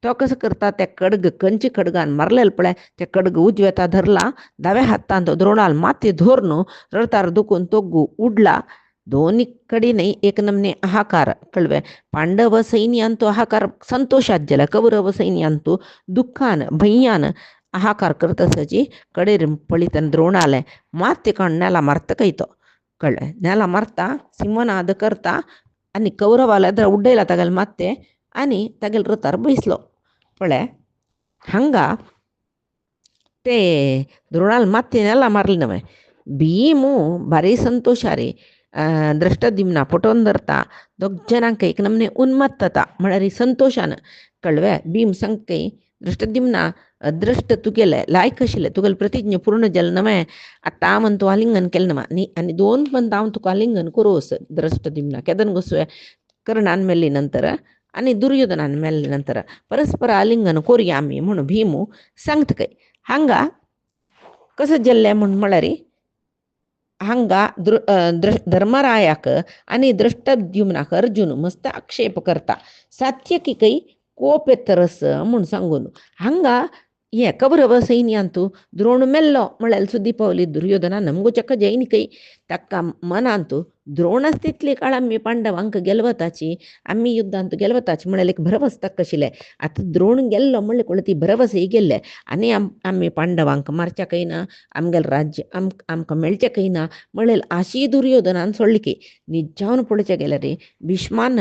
तो कसं करता ते खडग कंची खडगान मारलेले पळय ते खडग उजव्या हातान धरला, दाव्या हातान तो द्रोणाल माती धरून रतार दुखून तोग्गू उडला. दोन्ही कडेनय एक नमने हाहाकार कळ्ळें. पांडव सैन्यान तो हाहाकार संतोषात जाला, कौरव सैन्यान तो दुःखान भय्यान हाहाकार करत आसाची कडेर पळयतना द्रोणाले माते काडून नेला मारता काय तो कळ्ळें. नेला मारता सिंहनाद करता आनी कौरवाला एद्र उड्डयला तागेले माते आनी तागेले रथार बसलो पळय. हांगा ते द्रोणाल माते नेला मारले न्हय. भीमू भारी संतोषारी दृष्टद्युम्ना फटोवन धरता. दोग जनांक एक नमने उन्मत्तता म्हळ्यार संतोशान कळ्ळें. भीम सांगता दृष्टद्युम्ना अदृष्ट तुगेले लायक आशिल्लें तुगेले प्रतिज्ञा पूर्ण जालें न्हय. आतां हांव तूं आलिंगन केलें न्हय आनी दोन पंत हांव तुका आलिंगन करूं दृष्टद्युम्ना केदन गोसोय कर्णान मेल्ली नंतर आनी दुर्योधनान मेल्ले नंतर परस्पर आलिंगन करुया आमी म्हणून भीमू सांगता काय. हांगा कसं जाल्लें म्हणून म्हळ्यार हांगा धर्मरायाक आनी दृष्टद्युम्नाक अर्जुन मस्त आक्षेप करता. सात्यकीकय कोप येतरस म्हूण सांगून हांगा हे कौरव सैन्यांतू द्रोण मेल्लो म्हळ्यार सुद्दी पावली दुर्योधना नमगोचक जैनिकय ताका मनांतू द्रोणच तितली काळ आमी पांडवांक गेलवताची आमी युद्धांत गेलवताची म्हळ्यार एक भरवस ताका आशिल्लें. आतां द्रोण गेल्लो म्हणले कोण ती भरवसय गेल्ले आनी आमी पांडवांक मारच्या ना आमगेलें राज्य आमकां मेळचें खंय ना म्हळ्यार आशी दुर्योधनान सोडली की निजावन पळोवचें गेल्यार भिष्मान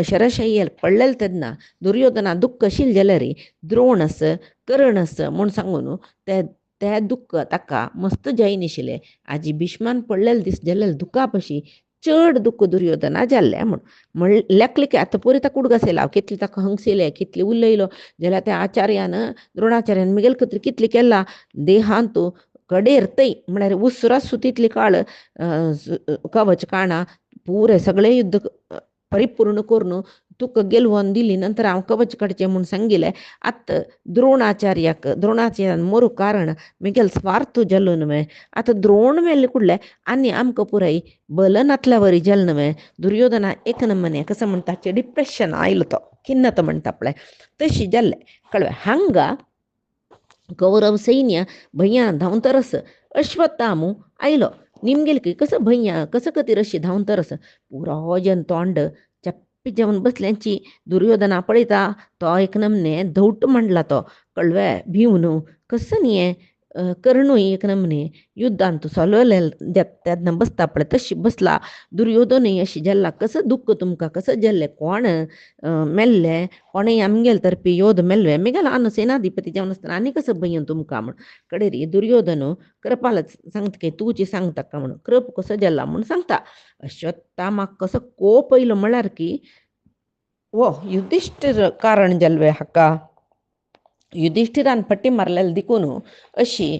शरशय्येर पडलेले तेन्ना दुर्योधना दुख्ख आशिल्लें जाल्यार द्रोणस कर्णस म्हूण सांगून ते दुख्ख ताका मस्त जायन आशिल्लें. आजी भिष्मान पडलेले दीस जाल्यार दुखा पशी चड दुख्ख दुर्योधना जाल्लें म्हण लेखले की आतां पळय ताका उडगास येयला कितले ताका हंगसयलें कितले उलयलो जाल्यार त्या आचार्यान द्रोणाचार्यान मुगेल खातीर कितले केला देहांत कडेर तय म्हळ्यार उसरासू तितली काळ कवच काणा पुरे सगळें युद्ध परिपूर्ण करून तुका गेलवोन दिली नंतर हांव कवच काडचें म्हूण सांगिल्लें. आतां द्रोणाचार्यान मरू कारण मुगेल स्वार्थ जालो न्हय. आतां द्रोण मेल्ले कुडले आनी आमकां पुराय बल नातल्या वरी जालें न्हय. दुर्योधना एक नमने कसं म्हणटा डिप्रेशन आयलो तो खिन्नत म्हणटा पळय तशी जाल्लें कळ्ळें. हांगा कौरव सैन्य भैया धांवन तरस अश्वत्थामू आयलो निमगेल की कसं भैया कसं खातीर अशी धांवन तरस पुरो जन तोंड चप्पी जावन बसल्यांची दुर्योधना पळयता तो एक नमने धवट म्हणला तो कळ्ळें भिवन कसं न्ही कर्णूय एक नमने युद्धांत सोलवलें त्यादनं बसता पळय तशी बसला. दुर्योधनूय अशी जेल्ला कसं दुःख तुमकां कसं जेल्लें कोण मेल्ले कोणें आमगेल तर्फे योध मेल्ले मिगेल हांव सेनाधिपती जावन आसतना आनी कसं भयन तुमकां म्हण कडेरी दुर्योधन कृपाल सांगता की तुजी सांगता का म्हण कृप कसो जेल्ला म्हूण सांगता. अश्वत्थामाक कसो कोप येयलो म्हळ्यार की वो युधिष्ठीर कारण जेल्वे हाका युधिष्ठिरान पट्टी मारलेले देखून अशी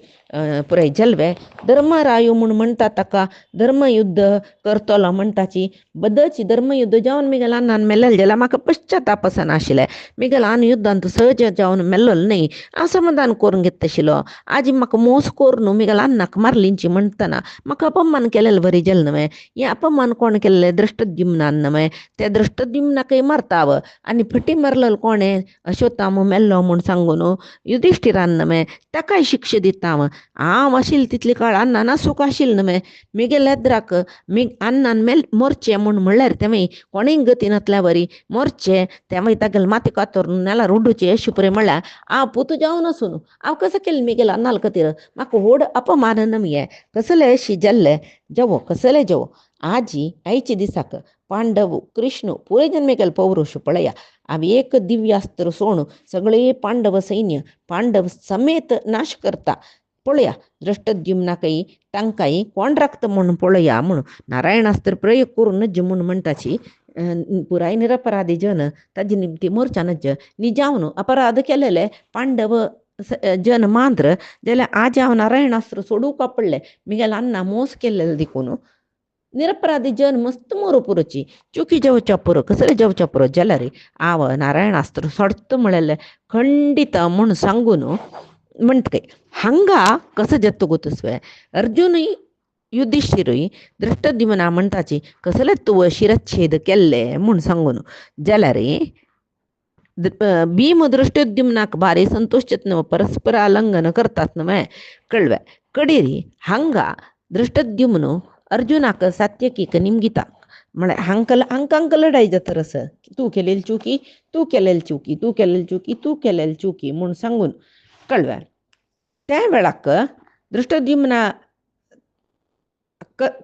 पुराय जल्वे धर्मरायो म्हूण म्हणटा ताका धर्मयुद्ध करतलो म्हणटाची बदलची धर्मयुद्ध जावन मिगेल आन्नान मेल्लेले जाल्यार म्हाका पश्चाताप आसनाशिल्लें मिगेल आन युद्धांत सहज जावन मेल्लो न्ही हांव समाधान करून घेत तशिलो आजी म्हाका मोस कोर न्हू मिगेल आन्नाक मारलींची म्हणटना म्हाका अपमान केलेले बरी जेल न्हय हें अपमान कोण केल्लें दृष्टद्युम्नान न्हय त्या दृष्टद्युम्नाकय मारताव आनी फटी मारलेलो कोणें अश्वत्थामा मेल्लो म्हूण सांगून युधिष्ठिरान न्हय ताकाय शिक्षा दिता हांव आशिल्लें तितले काळ आन्नान सूख आशिल्लें न्हय मिगेल येद्राक आन्नान मोरचें म्हूण म्हणल्यार तें कोणेय गती नातल्या बरी मोरचें तें तागेले माती कातरून नेल्यार उडोवचें अशें पळय म्हळ्यार हांव पुतू जावन आसून हांव कसं केलें मिगेल आन्नाल खातीर म्हाका व्हड अपमान नमगे कसलें अशी जेल्लें जेवो कसलें जेवो आजी आयच्या दिसाक पांडव कृष्ण पुरे जन मिगेल पौरुश पळया हांव एक दिव्यास्त्र सोडून सगळे पांडव सैन्य पांडव समेत नाश करता पळया दृष्टद्युम्नाकय तांकांय कोण राखता म्हूण पळया म्हूण नारायणास्त्र प्रयोग करूनच म्हूण म्हणटाची पुराय निरपराधी जन ताजे निमती मोर्चानच निजावन अपराध केलेले पांडव जन मांद्र जाल्यार आज हांव नारायणास्त्र सोडूंक पडलें मिगेल अन्ना मोस केलेले देखून निरपराधी जन मस्त मोरू पुरोची चुकी जेवच्या पुरो कसले जेवच्या पुरो जाल्यार हांव नारायणास्त्र सोडता म्हळेलें खंडीत म्हूण सांगून म्हणटा हांगा कसं जत्त गोतस्वे अर्जुनूय युधिष्ठिरूय दृष्टद्युम्ना म्हणटाची कसले तुवें शिरच्छेद केल्ले म्हूण सांगून जाल्यार भीम दृष्टद्युम्नाक भारी संतोष परस्पर आलंगन करतात न्हय कळवे कडेरी हांगा दृष्टद्युम्न अर्जुनाक सात्यकीक निमगिता म्हळ्यार हांकांक लढाई जाता रस तूं केलेली चुकी तूं केलेली चुकी तूं केलेली चुकी तूं केलेली चुकी म्हूण सांगून कळवे त्या वेळाक दृष्टद्युम्ना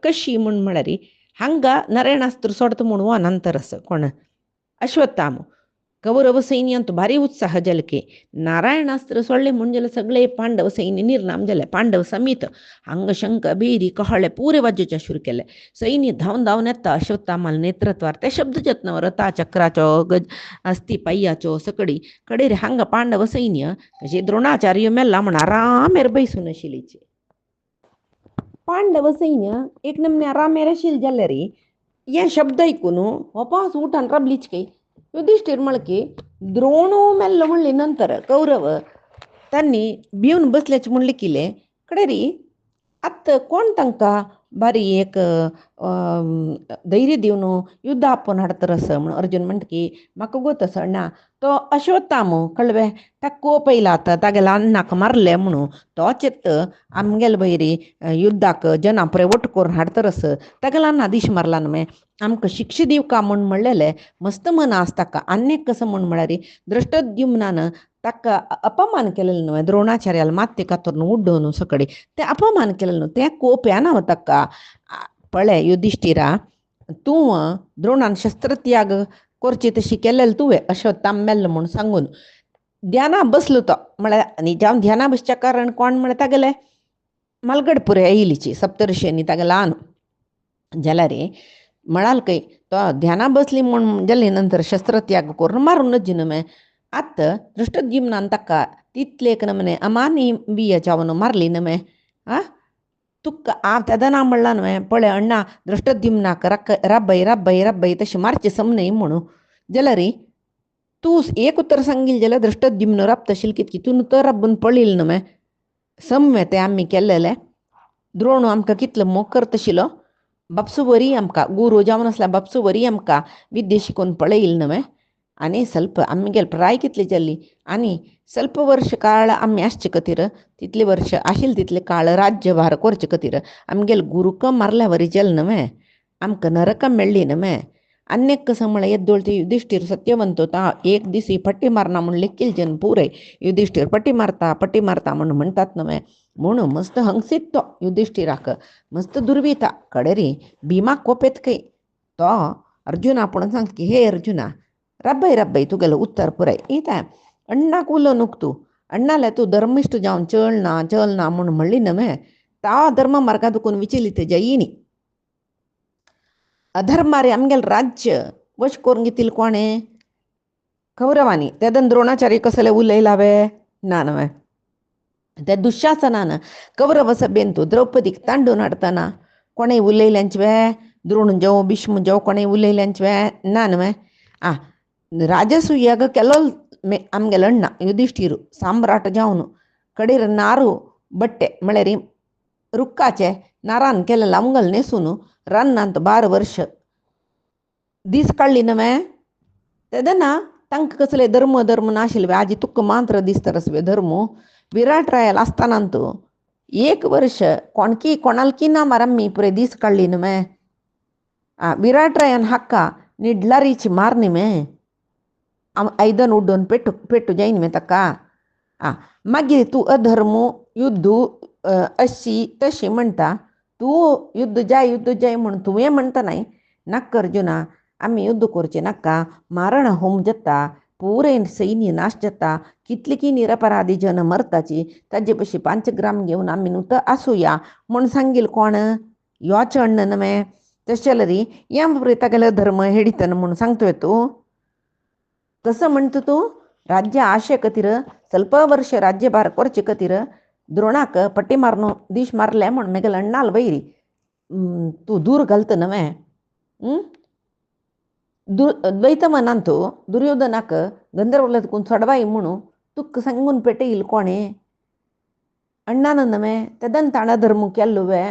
कशी म्हूण म्हळ्यार हांगा नारायणास्त्र सोडता म्हूण वो नंतर आस कोण अश्वत्थामा कौरव सैन्यांत भारी उत्साह जलके नारायणास्त्र सोडले म्हूण जाल्यार सगळे पांडव सैन्य निर्नाम जाले पांडव समीत हांग शंख बेरी कहळे पुरे वाजोवचे सुरू केले सैन्य धांवन धांवन येता अश्वत्थामाल नेतृत्वार ते शब्द जत्न रथा चक्राचो गज अस्ति पय्याचो सकडी कडेर हांगा पांडव सैन्य अशें द्रोणाचार्य मेल्ला म्हूण आरामेर बैसून आशिल्लीची पांडव सैन्य एक नमने आरामेर आशिल्ले जाल्यार हे शब्द आयकून हो पावस उठान रबलीच काही युधिष्ठिर म्हणकी द्रोणू मेल्लो म्हणली नंतर कौरव त्यांनी भिवन बसल्याचे म्हणले किले कडेरी आत्ता कोण तांकां बारी एक धैर्य दिवन युद्ध आपोवन हाडतर असं म्हण अर्जुन म्हणटा की म्हाका गोत ना तो अश्वत्थामा कळवे ताका कोप येयला आतां तागेल्या अन्नाक मारले म्हणून तो चित्त आमगेले बैरी युद्धाक जना पळय वट करून हाडतर अस तागेल्या अन्ना दिश मारला न्हय आमकां शिक्षा दिवका म्हूण म्हणलेले मस्त मन आसा ताका आनीक कसं म्हूण म्हळ्यार दृष्टद्युम्नान ताका अपमान केलेलं न्हय द्रोणाचार्याला माती कातरून उड्डोवन सकडी ते अपमान केलेलं न्हय तें कोप येना ताका पळय युधिष्ठिरा तूं द्रोणान शस्त्रत्याग करची तशी केलेली तुवें अश्वत्थामा मेल्लो म्हूण सांगून ध्याना बसलो तो म्हळ्यार आनी जावन ध्याना बसच्या कारण कोण म्हळ्यार तागेले मालगड पुरे येयलीची सप्तऋषींनी ताका ल्हान जाल्यार म्हळाल खंय तो ध्याना बसली म्हूण जाले नंतर शस्त्रत्याग करून मारूनच न्हय आतां दृष्टद्युम्नान ताका तितले एक नमने अमानी बिये जावन मारली न्हय आं तुका हांव तेदना म्हणलां न्हय पळय अण्णा दृष्टद्युम्नाक राबय राबय राबय तशें मारचें समनय म्हणून जाल्यार तूं एक उतर सांगिल्लें जाल्यार दृष्टद्युम्न राबतशील कितकी तूं तो राबून पळयलें न्हय सम्य तें आमी केल्लेलें द्रोण आमकां कितलो मोग करतशिलो बापसू बरी आमकां गुरू जावन आसल्यार बापसू बरी आमकां विद्या शिकोवन पळयली न्हय आनी ಸ್ವಲ್ಪ आमगेल प्राय कितली जाल्ली आनी ಸ್ವಲ್ಪ वर्ष काळ आमी आसचे खातीर तितले वर्ष आशिल्ले तितले काळ राज्यभार करचे खातीर आमगेल गुरुक मारल्या वरी जेल न्हय आमकां नरकां मेळ्ळी न्हय अन्यक कसं म्हळें येद्दोळती युधिष्ठीर सत्यवंतो ता एक दिसी पट्टी मारना म्हूण लेखिलचेन पुरे युधिष्ठीर पट्टी मारता म्हूण म्हणटात न्हय म्हणून मस्त हंगसीत तो युधिष्ठिराक मस्त दुर्विता कडेरी भिमाक कोपेत खंय तो अर्जुना पूण सांग की हे अर्जुना रब्बय तुगेलें उत्तर पुराय इता अण्णाक उलो नुक तूं अण्णाले तूं धर्मिष्ठ जावन चलना म्हूण म्हणली न्हय ता धर्म मार्गा दुखून विचलित जायिनी अधर्मारे आमगेल राज्य वश करून घेतील कोणें कौरवांनी तेदन द्रोणाचार्य कसले उलयलावे ना न्हय ते दुशासनान कौरव सभेन तूं द्रौपदीक तांडून हाडतना कोणें उलयल्यांचे वे द्रोण जावं भीष्म जावं कोणें उलयल्यांचे वे ना न्हय राजसूयाग केलो आमगेलो अण्णा युधिष्ठीर साम्राट जावन कडेर नारू बट्टे म्हळ्यार रुक्काचे नारान केलें लावंगल न्हेसून रानांत 12 वर्ष दीस काडली न्हय तेदना तांकां कसले धर्म नाशिल्ले आजी तुक्क मात्र दिसता वे धर्म विराट रायल आसतानांत 1 वर्ष कोणालकी ना मारम्मी पुरे दीस काडली न्हय विराट रायान हाक्का निडलारीची मारनी मे ऐदन उड्डोन पेट्टू जायन मे ताका मागीर तूं अधर्म युद्ध अशी तशी म्हणटा तूं युद्ध जाय म्हूण तुवें म्हणटा न्हय नाक अर्जुना आमी युद्ध करचें नाका मारण होम जाता पुरे सैन्य नाश जाता कितली निरपराधी जन मरताची ताजे पशी 5 ग्राम घेवन आमी न्हू तर आसुया म्हूण सांगील कोण योच अण्ण न्हय तशें जाल्यार या बरें तागेलो धर्म हेडितन म्हूण सांगतोय तूं कसं म्हणटा तूं राज्य आशे खातीर ಸ್ವಲ್ಪ वर्ष राज्यभार करचे खातीर द्रोणाक पट्टी मारून दीश मारले म्हूण म्हगेलो अण्णाल वैरी तूं दूर घालता न्हय द्वैत मनांत दुर्योधनाक गंधर्वला देखून सोडवाय म्हणून तुका सांगून पेटयिल्लो कोणें अण्णान न्हय तेदन ताणें धर्म केल्लो वे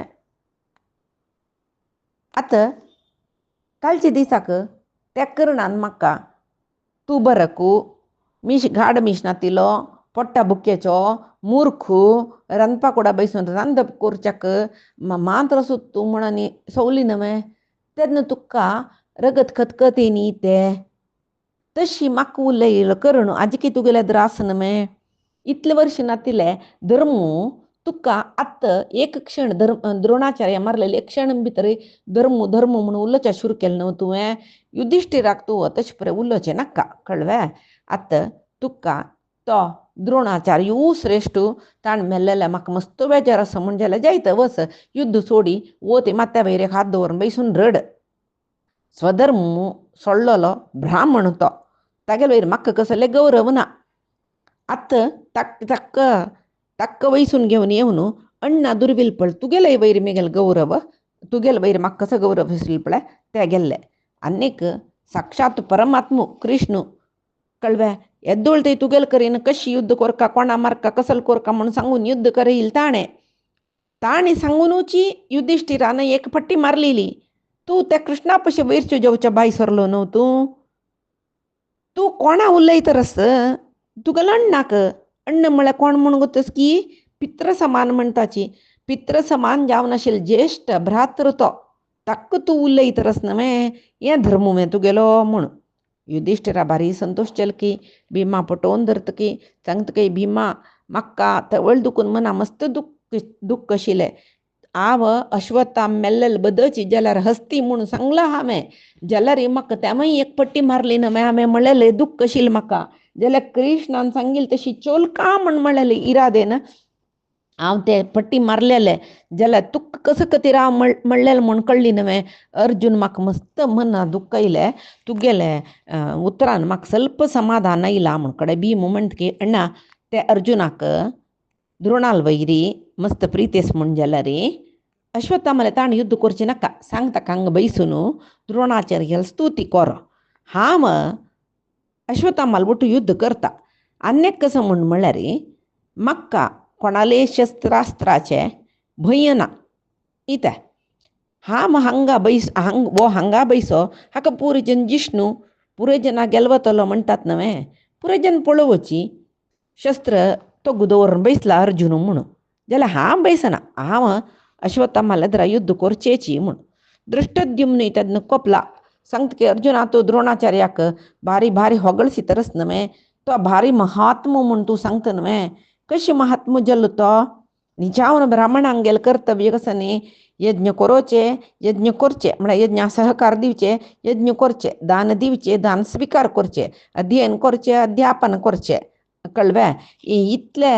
आतां कालच्या दिसाक त्या कारणान म्हाका तूं बरकू गाड मीश नातिलो पोट्टा बुक्केचो मूर्ख रांदपा कुडा बैसून रांदप करच्याक मात्र सुद्दां म्हणून सवली न्हय तेन्ना तुका रगत खतखतेनी ते तशी म्हाका उलयलो करण आजी की तुगेले द्रास न्हय इतले वर्ष नातिले धर्म तुका आत्तां एक क्षण द्रोणाचार्य मारलेले एक क्षण भितर धर्म म्हणून उलोवचें सुरू केलें न्हय तुवें युधिष्ठिराक तूं तशें पळय उलोवचें नाका कळ्ळें आतां तुका तो द्रोणाचार्य श्रेश्ठ ताण मेल्लेले म्हाका मस्त बेजार आसा म्हणजे जाल्यार जायत वस युद्ध सोडी ते माथ्या वैरेक हात दवरून बैसून रड स्वधर्म सोडलेलो ब्राह्मण तो तागेले वयर म्हाका कसले गौरव ना आतां ताक्क वयसून घेवन येवन अण्णा दुर्वील पळ तुगेले वयर मेगेल गौरव तुगेले वयर म्हाका कसो गौरव आसलो पळय ते गेल्ले आनीक साक्षात परमात्म कृष्ण कळ्ळें येद्दोळ ते तुगेल करीन कशी युद्ध कोरका कोणा मारका कसल कोरका म्हणून सांगून युद्ध करयिल्लें ताणें सांगूनची युधिष्ठिरान एक पट्टी मारलेली तूं त्या कृष्णा पशी वयरच्यो जेवच्या भाय सरलो न्हू तूं कोणा उलयतरस तुगेलो अण्ण म्हळ्यार कोण म्हणून गोतस की पित्र समान म्हणटाची पित्र समान जावन आशिल्लो ज्येश्ठ भ्रात्र तो ताक्क तूं उलयतरस न्हय हें धर्म मे तुगेलो म्हूण युधिष्ठिरा भारी संतोश केलो की भिमा पटोवन धरतकी सांगतकी भिमा म्हाका तवळ दुखून मना मस्त दुख्ख आशिल्लें हांव अश्वत्थाम मेल्लेले बदची जाल्यार हस्ती म्हूण सांगला हांवें जाल्यार म्हाका तेमय एक पट्टी मारली न्हय हांवें म्हणलेलें दुख्ख आशिल्लें म्हाका जाल्यार कृष्णान सांगिल्लें तशी चोलका म्हूण म्हणलेलें इरादेन हांव ते पट्टी मारलेले जाल्यार तुका कसो खातीर हांव म्हणलेलें म्हूण कळ्ळी न्हय अर्जून म्हाका मस्त मना दुख्ख आयलें तुगेले उतरान म्हाका ಸ್ವಲ್ಪ समाधान आयलां म्हूण कडेन भीम म्हणटकी अण्णा ते अर्जुनाक द्रोणाल वैरी मस्त प्रितेस म्हूण जाल्यार अश्वत्थामाले ताण युद्ध करचें नाका सांग ताका हांगा बैसून द्रोणाचार्याल स्तुती कर हांव अश्वत्थामाल बोटू युद्ध करता आनीक कसो म्हणल्यार म्हाका कोणाले शस्त्रास्त्राचे भंय ना इता हांव हांगा बैसो हाका पुरे जन जिश्णू पुरे जना गेलवतलो म्हणटात न्हय पुरे जन पळोवची शस्त्र तो दवरून बैसला अर्जुन म्हणून जाल्यार हांव बैसना हांव अश्वत्थामाला युद्ध करचेची म्हूण दृष्टद्युम्न तेन्ना कोपला सांगता की अर्जुना तू द्रोणाचार्याक भारी भारी होगळसी तरस नव्हे तो भारी महात्म म्हूण तू सांगता नव्हे कशी महात्म जल्लो तो निजावन ब्राह्मणांक गेल कर्तव्य कसं न्ही यज्ञ करोचे यज्ञ करचे म्हळ्यार यज्ञा सहकार दिवचे यज्ञ करचे दान दिवचे दान स्वीकार करचे अध्ययन करचे अध्यापन करचे कळवे इतले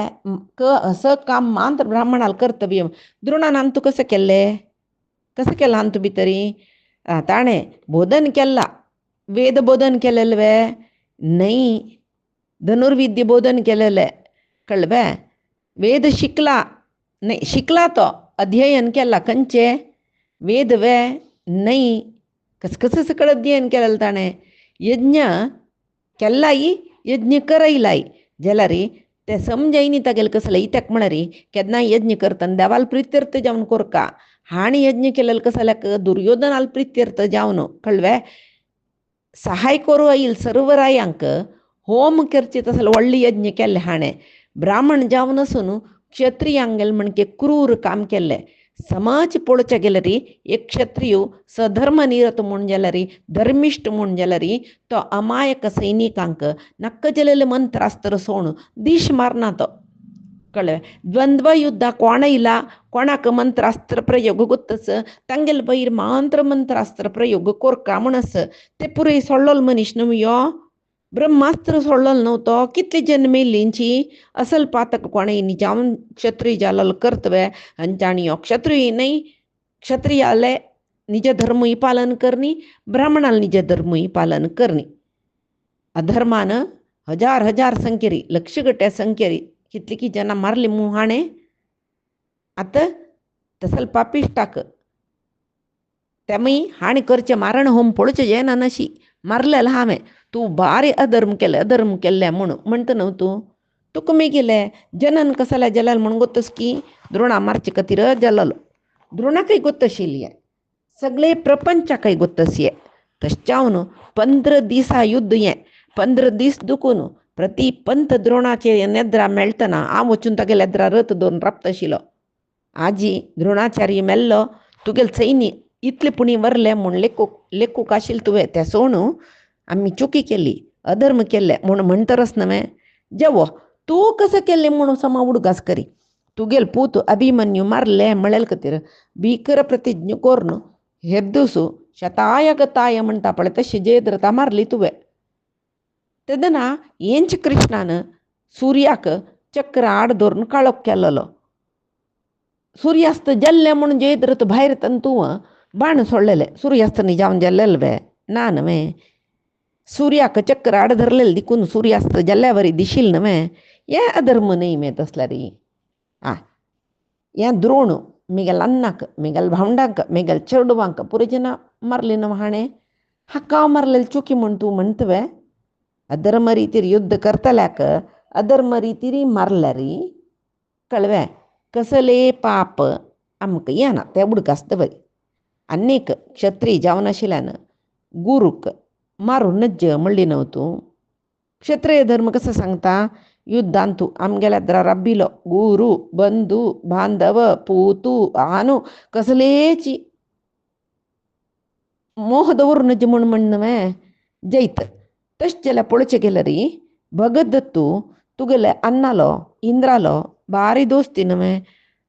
असं काम मात्र ब्राह्मणाला कर्तव्य द्रोणान तू कसं केल्ले कसं केलं हांन तुमी तरी ताणें बोधन केला वेद बोधन केलेले नाही धनुर्विद्य बोधन केलेले कळवे वेद शिकला नाही शिकला तो अध्ययन केला कंचे वेद वे नाही कसं सकळ अध्ययन केलेलं ताणें यज्ञ केल्लाय यज्ञ करयलाय जाल्यार ते समजायनी तागेले कसले इत्याक म्हळ्यार केन्ना यज्ञ करतना देवाल प्रित्यर्थ जावन कोरका हाणी यज्ञ केलेलं कसल्याक दुर्योधनाल प्रित्यर्थ जावन कळवे सहाय करूं येईल सर्व रायांक होम करचे तसले व्हडले यज्ञ केले हाणें ब्राह्मण जावन आसून क्षत्रियांक गेले म्हणजे क्रूर काम केल्लें समाज पळोवचें गेल्यार एक क्षत्रिय सधर्म निरत म्हूण जाल्यार धर्मिश्ट म्हूण जाल्यार तो अमायक सैनिकांक नक्क जालेले मंत्रास्त्र सोडून दिश मारना तो कळ्ळें द्वंद्व युद्ध कोण इला कोणाक मंत्रास्त्र प्रयोग गोत्तस तांगेले बहीर मात्र मंत्रास्त्र प्रयोग कोरका म्हणस ते पुरय सोडलोलो मनीस न्हू यो ब्रह्मास्त्र सोडलोलो न्हू तो कितली जन्मेलींची असल पातक कोणें जावन क्षत्रिय जालोलो कर्तव्य आनी ताणी हो क्षत्रिय न्ही क्षत्रियाले निज धर्मूय पालन करनी ब्राह्मणाल निज धर्मूय पालन करनी अधर्मान हजार हजार संख्येरी लक्ष गट्या संख्येरी कितली की जना मारली मू हाणें आतां तसल पापिश्टाक तेमी हाणें करचें मारण होम पळोवचें जेना नशी मारलेलें हांवें तूं भारी अधर्म केल्लें म्हूण म्हणटा न्हू तूं तुका मेगिलें जनन कसले जाल्यार म्हूण गोत्तस की द्रोणा मारचे खातीर जालोलो द्रोणाकय गोत्त आशिल्ली सगळे प्रपंचाकय गोत्तस ये तशें 15 दिसा युद्ध हें 15 दीस दुखून प्रति पंत द्रोणाचे नेद्रा मेळटना हांव वचून तागेले नेद्रा रथ दोन राबता आशिल्लो आजी द्रोणाचार्य मेल्लो तुगेले सैनी इतले पुणी वरले म्हूण लेखूक आशिल्ले तुवें तें सोडून आमी चुकी केली अधर्म केल्ले म्हूण म्हणटरच नवे जेवो तूं कसं केल्लें म्हणून समा उडगास करी तुगेल पूत अभिमन्यू मारले म्हळेल खातीर भिकर प्रतिज्ञ कोरून हेद्दूसू शताय गताय म्हणटा पळय तशें जयद्रथा मारली तुवें तेदना हेंच कृष्णान सुर्याक चक्र आड धरून काळोख केल्लो सूर्यास्त जल्ले म्हणून जयद्रथ भायर तूं बाण सोडलेले सूर्यास्त न्ही जावन जल्लेले वे ना नवे सूर्याक चक्र आड धरलेले देखून सूर्यास्त जाल्ल्या वरी दिशिल्ल नवे हें अधर्म न्ही मे तसल्यार हें द्रोण मेगेल अन्नाक मेगेल भावंडांक मेगेल चेडवांक पुरे जना मारली न्हू हाणें हाका मारलेली चुकी म्हूण तूं म्हणटवे अधर्म रितीर युद्ध करतल्याक अधर्म रितीर मारल्यार कळवे कसले पाप आमकां येना तें उडकासता बरी आनीक क्षत्रिय जावन आशिल्ल्यान गुरूक मारून नज्ज म्हणली न्हू तूं क्षत्रिय धर्म कसो सांगता युद्धांत तूं आमगेल्या द्रा राबिलो गुरू बंधू बांधव पूतू आनू कसलेची मोह दवरून नज्ज म्हूण न्हवे जैत तशें जाल्यार पळोवचें गेल्यार भगदत्तू तुगेले अन्नालो इंद्रालो भारी दोस्ती न्हवे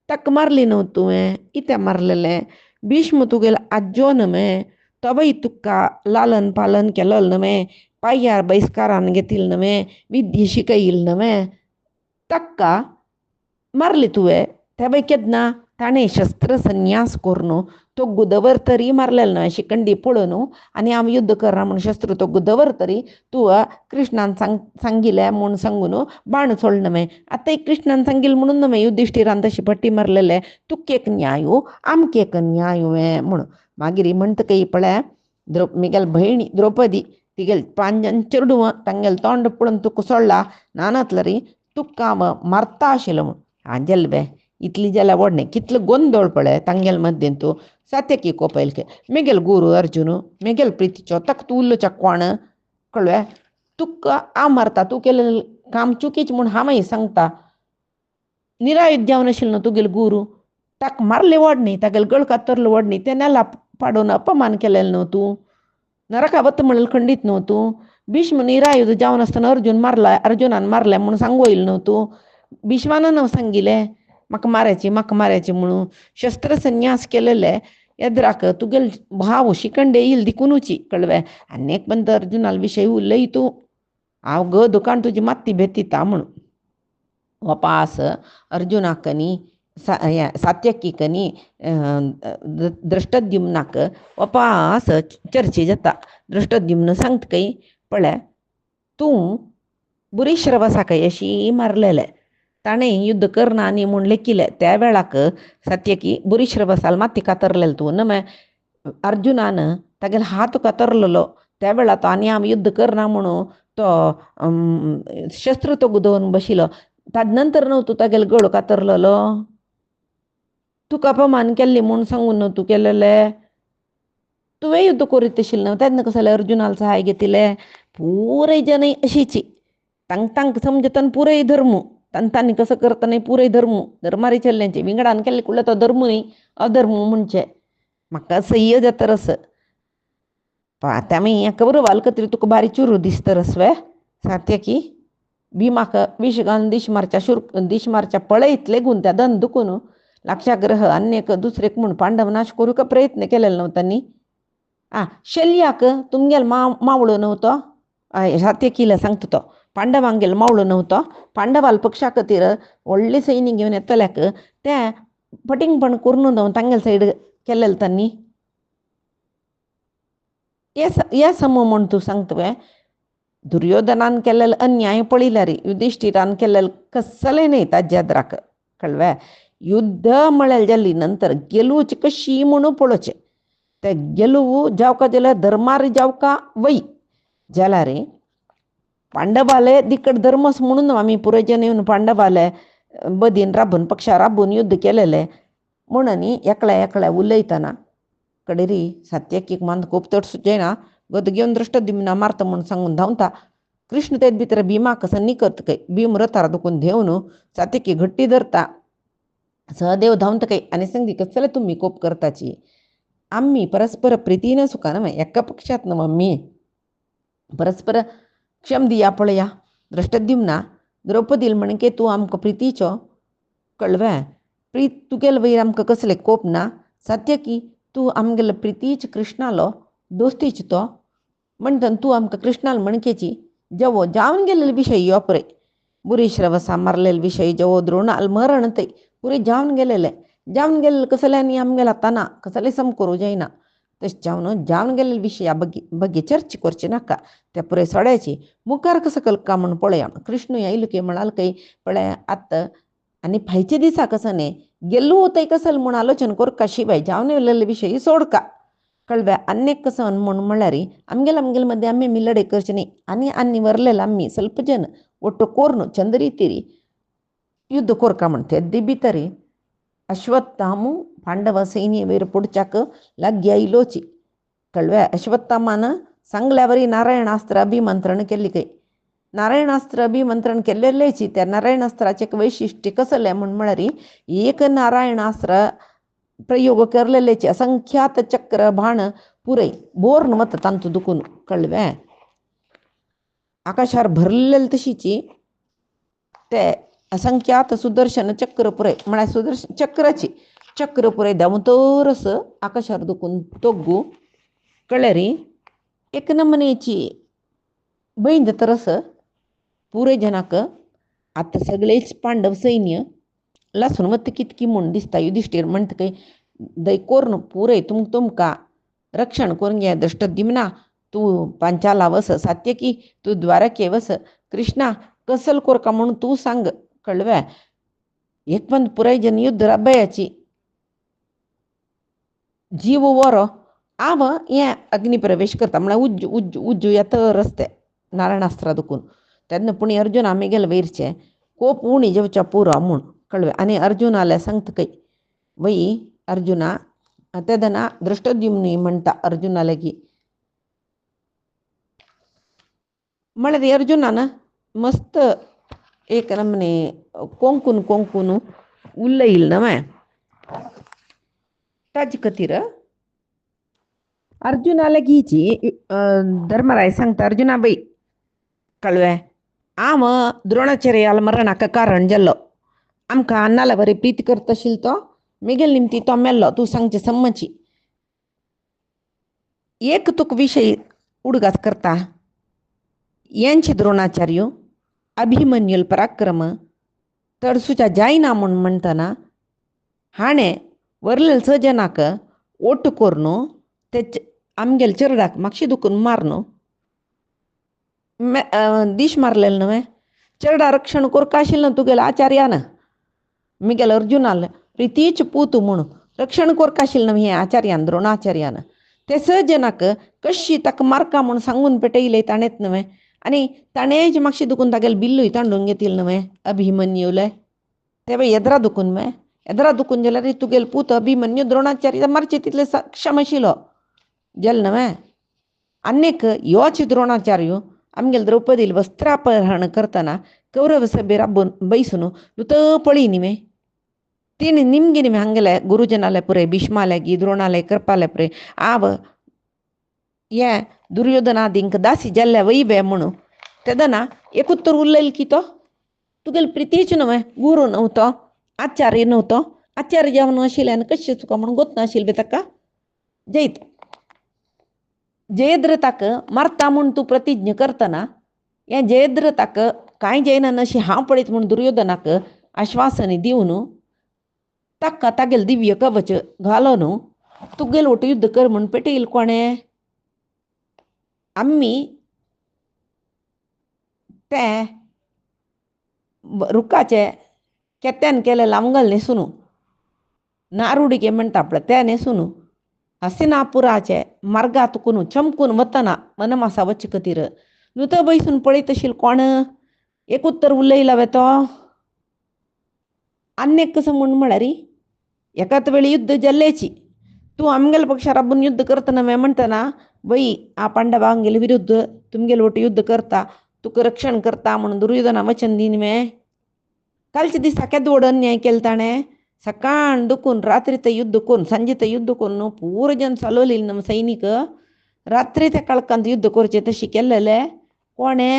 ताका मारली न्हू तुवें कित्या मारलेलें भीष्म तुगेलो आज्जो न्हवे तोय तुका लालन पालन केलेलो न्हवे पाय्यार बहिस्कारान घेतिल्लो न्हवे विद्या शिकयिल्ली न्हवे ताका मारली तुवें तेवय केन्ना ताणें शस्त्र संन्यास करून तोग्गू दवरतरी मारलेलो न्हय शिखंडी पळोवन आनी हांव युद्ध करना म्हूण शस्त्र तोग्गू दवरतरी तुवें कृष्णान सांगिल्लें म्हूण सांगून बाण सोडलें न्हय आतां कृष्णान सांगिल्लें म्हणून न्हय युधिश्टिरान तशी पट्टी मारलेलें तुका एक न्यायू आमकां एक न्यायू हें म्हूण मागीर म्हणटकय पळय म्हगेल भयणी द्रौपदी तिगेल 5 जन चेडूं तांगेलें तोंड पळोवन तुका सोडला नानातलो री तुका हांव मारता आशिल्लो म्हूण हांजेल बे इतली जाल्यार व्हडलें कितलो गोंदळ पळय तांगेल मध्यें तूं सात्यकी कोपयलके मेगेल गुरू अर्जुन मेगेल प्रितीचो ताका तूं उरलो कोण कळ्ळें तुका हांव मारता तूं केलें काम चुकीचें म्हूण हांवय सांगता निरायुध जावन आशिल्लो न्हू तुगेलो गुरू ताका मारलें व्हड न्ही तागेलो गळ कातरलो व्हड न्ही तें नेला पाडून अपमान केलेलें न्हू तूं नरकावत म्हणलं खंडित नव्हतो. भीष्म निरायुध जाऊन असताना अर्जुनान मारलाय म्हणून सांगू येईल नव्हतो. भीष्मानं न सांगिले मका मारायची म्हणून शस्त्रसन्यास केलेले यद्राक तुगेल भाव शिकंडे येईल दिकुनुची कळवे अनेक पण अर्जुनाला विषयी उल्लई तू ग दुकान तुझी माती भेतीता म्हणून वपास अर्जुनाकनी सात्यकीकनी दृष्टद्युम्नाक वपास चर्चे जाता. दृष्टद्युम्न सांगत काही पळ्या तू बुरी श्रवसा काही अशी मारलेलं ताणे युद्ध करणं आणि म्हणून लेखिले त्या वेळाक सात्यकी बुरी श्रवसाल माती कातरलेलं तू न मग अर्जुनानं तागेला हात कातरलेलो त्यावेळा तो आणि आम्ही युद्ध करना म्हणून तो शस्त्र तो गुदवून बशिलो त्यानंतर नव्हतं तागेल गड कातरलेलो तुका अपमान केल्ली म्हणून सांगून नव्हतं केलेले तुवे युद्ध करीत तशील ना त्यानं कसं अर्जुनाला सहाय घेतले पुरे जन अशीची तांक समजतन पुरे धर्म तांतांनी कसं करत नाही पुरे धर्मारी चल्ल्यांचे विंगडान केले कुठला तो धर्म नाही अधर्म म्हणजे म्हाका असं ये जात रस त्यामुळे कबर वालकत्री तुका बारी चुरू दिसत रसवे सात्यकी भीमाक विष घालून दिश मारच्या पळयतले गुण त्या दन दुखून लाक्षाग्रह अन्यक दुसरेक म्हणून पांडव नाश करू का प्रयत्न केलेला नव्हता नी शल्याक तुमगेल मावळं नव्हतं सात्यकीला सांगतो तो पांडवांगेल मावळं नव्हतं पांडवाल पक्षा खातीर व्हडले सैनिक घेऊन येतल्याक त्या पटिंग पण करून जाऊन तांगेल साईड केलेलं त्यांनी या सम म्हण तू सांगतोय दुर्योधनान केलेलं अन्याय पळिला रे युधिष्ठिरान केलेलं कसले नाही ताज्याद्राक कळव्या युद्ध म्हळेल जाल्ली नंतर गेलूच कशी म्हणून पळोचे ते गेलुवू जावका जाल्यार धर्मार जावका वै जाला रे पांडवाले दिकड धर्मस म्हणून आम्ही पुरेजन येऊन पांडवाले बदीन राबून पक्षा राबून युद्ध केलेले म्हणून एकल्या उलयतना कडेरी सात्यकीक मान खूप तट सुचयना गद घेऊन दृष्टद्युम्ना मारता म्हणून सांगून धावता कृष्ण तेच भितर भीमा कसं निकत काही भीम रथार दुखून धेवून सात्यकी घट्टी धरता सहदेव धावता काही आणि सांगती कसले तुम्ही कोप करताची आम्ही परस्पर प्रीतीनं सुखानं एका पक्षात न मम्मी परस्पर क्षम दिया पळया दृष्टद्युम्ना द्रौपदील म्हणके तू आमक प्रीतीचो कळव्या प्रीत तुगेल वैर आमकां कसले कोप ना सात्यकी तू आमगेल प्रितीच कृष्णालो दोस्तीच तो म्हणटा तू आमकां कृष्णाल म्हणकेची जवो जावन गेलेले विषय योपरे बुरी श्रवसा मारलेले विषय जवो द्रोणाल मरण ते पुरे जावन गेलेले कसल्यानी आमगेला तना कसले सम करू जायना तशें जावन गेलेले विशया ಬಗ್ಗೆ चर्चा करची नाका त्या पुरे सोड्याची मुखार कसं कलका म्हण पळया कृष्ण येईल की म्हणाल काही पळया आत्ता आणि फायचे दिसा कसं नाही गेल्लू होतंय कसल म्हण आलोचन कोरका शिवाय जावन गेलेले विषयी सोडका कळव्या अनेक कसं म्हण म्हळ्यार आमगेल मध्ये आम्ही मिलडे करचे नाही आणि वरलेला आम्ही ಸ್ವಲ್ಪ जन ಒಟ್ಟು ಕೋರ್ನು ಚಂದರೀತಿರಿ युद्ध कोरका म्हणते दिबी तरी अश्वत्थामू पांडव सैन्य वीर पुढच्याक लाग्या इलोची कळव्या अश्वत्थामानं सांगल्यावरी नारायणास्त्र अभिमंत्रण केली काही नारायणास्त्र अभिमंत्रण केलेलेची त्या नारायणास्त्राचे वैशिष्ट्य कसले म्हणून म्हळ्यारी एक नारायणास्त्र प्रयोग करलेलेची असंख्यात चक्र बाण पुरे बोर्न मत तांतू दुखून कळव्या आकाशार भरलेली तशीची ते असंख्यात सुदर्शन चक्र पुरे म्हळ्यार सुदर्शन चक्र पुरे दामतोरस आकाशार दुखून तोग्गू कळ्यारी एक नमनेची बैंद तरस पुरे जनाक आता सगळेच पांडव सैन्य लसून वत कितकी म्हूण दिसता युधिष्ठीर म्हणटा काही दैकोर्न पुरे तुमका रक्षण करून घ्या दृष्टद्युम्ना तू पांचाला वस सात्यकी तू द्वारके वस कृष्णा कसल कोरका म्हणून तू सांग कळव्या एक पण पुरायजन युद्ध राबयाची जीव वरो आव हे अग्निप्रवेश करता म्हळ्यार उज्जू येत रस्ते नारायणास्त्रा दुखून तेन्ना पुणी अर्जुन आमी गेले वयरचे कोप उणी जेवच्या पुरो म्हूण कळवे आनी अर्जुनाले सांगता काही वय अर्जुना तेदना दृष्टद्युम्नी म्हणटा अर्जुनाले की म्हळ्यार अर्जुनान मस्त एक नमने कोंकून उल्लयिल नवे ताजे खातीर अर्जुनाला घ्यायची. धर्मराय सांगता अर्जुना बाई कळवे आम द्रोणाचार्याला मरणाक कारण जल्लो आमका अन्नाला बरे प्रीती करत असेल तो मिगेल निमती तो मेल्लो तू सांगचे सम्मची एक तुक विषय उडगास करता यांचे द्रोणाचार्य अभिमन्युल पराक्रम तडसूच्या जाईना म्हणून म्हणताना हाणे वरलेल सजनाक ओಟ್ಟು कोरनो तेच आमगेल चरडाक मागशी दुखून मारनो दिश मारलेलं नव्हे चरडा रक्षण कोरकाशील ना तुगेल आचार्यानं मिगेल अर्जुनाला प्रीतीच पूतू म्हणून रक्षण कोरकाशील ना हे आचार्यान द्रोणाचार्यानं ते सजनाक कशी तक मारका म्हणून सांगून पेटईले ताणेत नव्हे आणि ताणेज मागशी दुखून तागेल बिल्लू तांडून घेतील नव्हे अभिमन्युले तेव्हा एदरा दुखून मे एदरा दुखून गेला रे तुगेल पूत अभिमन्यू द्रोणाचार्य मारचे तिथले सक्षम आशिलो जल नव्हे अनेक योच द्रोणाचार्य आमगेल द्रौपदील वस्त्रापहरण करताना कौरव सभे राबून बैसून नुत पळी निमे तीन निಮ್ಗೆ ನಿಮೆ ಹಂಗಲೆ ಗುರುಜನಾಲೆ ಪುರೆ ಭೀಷ್ಮಾಲೆಗಿ ದ್ರೋಣಾಲೆ ಕೃಪಾಲೆ ಪುರೆ ಆವ ये दुर्योधनादिंक दासी जल्ल्या वैबे म्हणून तेदना एकूत्तर उरलेल की तो तुगेल प्रितीच नव्हे गुरु नव्हतो आचार्य नव्हतो आचार्य जेवण आशिल्यान कशें चुका म्हणून गोत नाशिल बे ताका जैत जयद्रथाक मारता म्हणून तू प्रतिज्ञ करतना या जयद्रथाक कांय जैना नशी हांव पळयत म्हणून दुर्योधनाक आश्वासनी दिवन ताका तागेल दिव्य कवच घालोन तुगेल ओट युद्ध कर म्हणून पेटईल कोणे आम्ही ते रुखाचे केत्यान केलेलं आमगल नेसून नारुडिगे म्हणटा आपलं ते नेसून हस्तिनापुराचे मार्गात कुनू चमकून वतना मनमासा वचकतीर नुत बैसून पळयत आशिल कोण एक उत्तर उलयलावे तो अन्य कसं म्हणून म्हळ्यार एकाच वेळी युद्ध जल्लेची तू आमगेल पक्षा राबून युद्ध करतना मे म्हणतना बाई आ पांडवांगेल विरुद्ध तुमगेल ओट युद्ध करता तुका रक्षण करता म्हणून दुर्योधना वचन दिन मे कालच्या दिसा केदो व्हड अन्याय केला ताणें सकाळ दुखून रात्री ते युद्ध करून सांजे ते युद्ध करून पूर जन चालवलेली ನಮ್ಮ सैनिक रात्री ते कळकांत युद्ध करचे तशी केल्लेले कोणे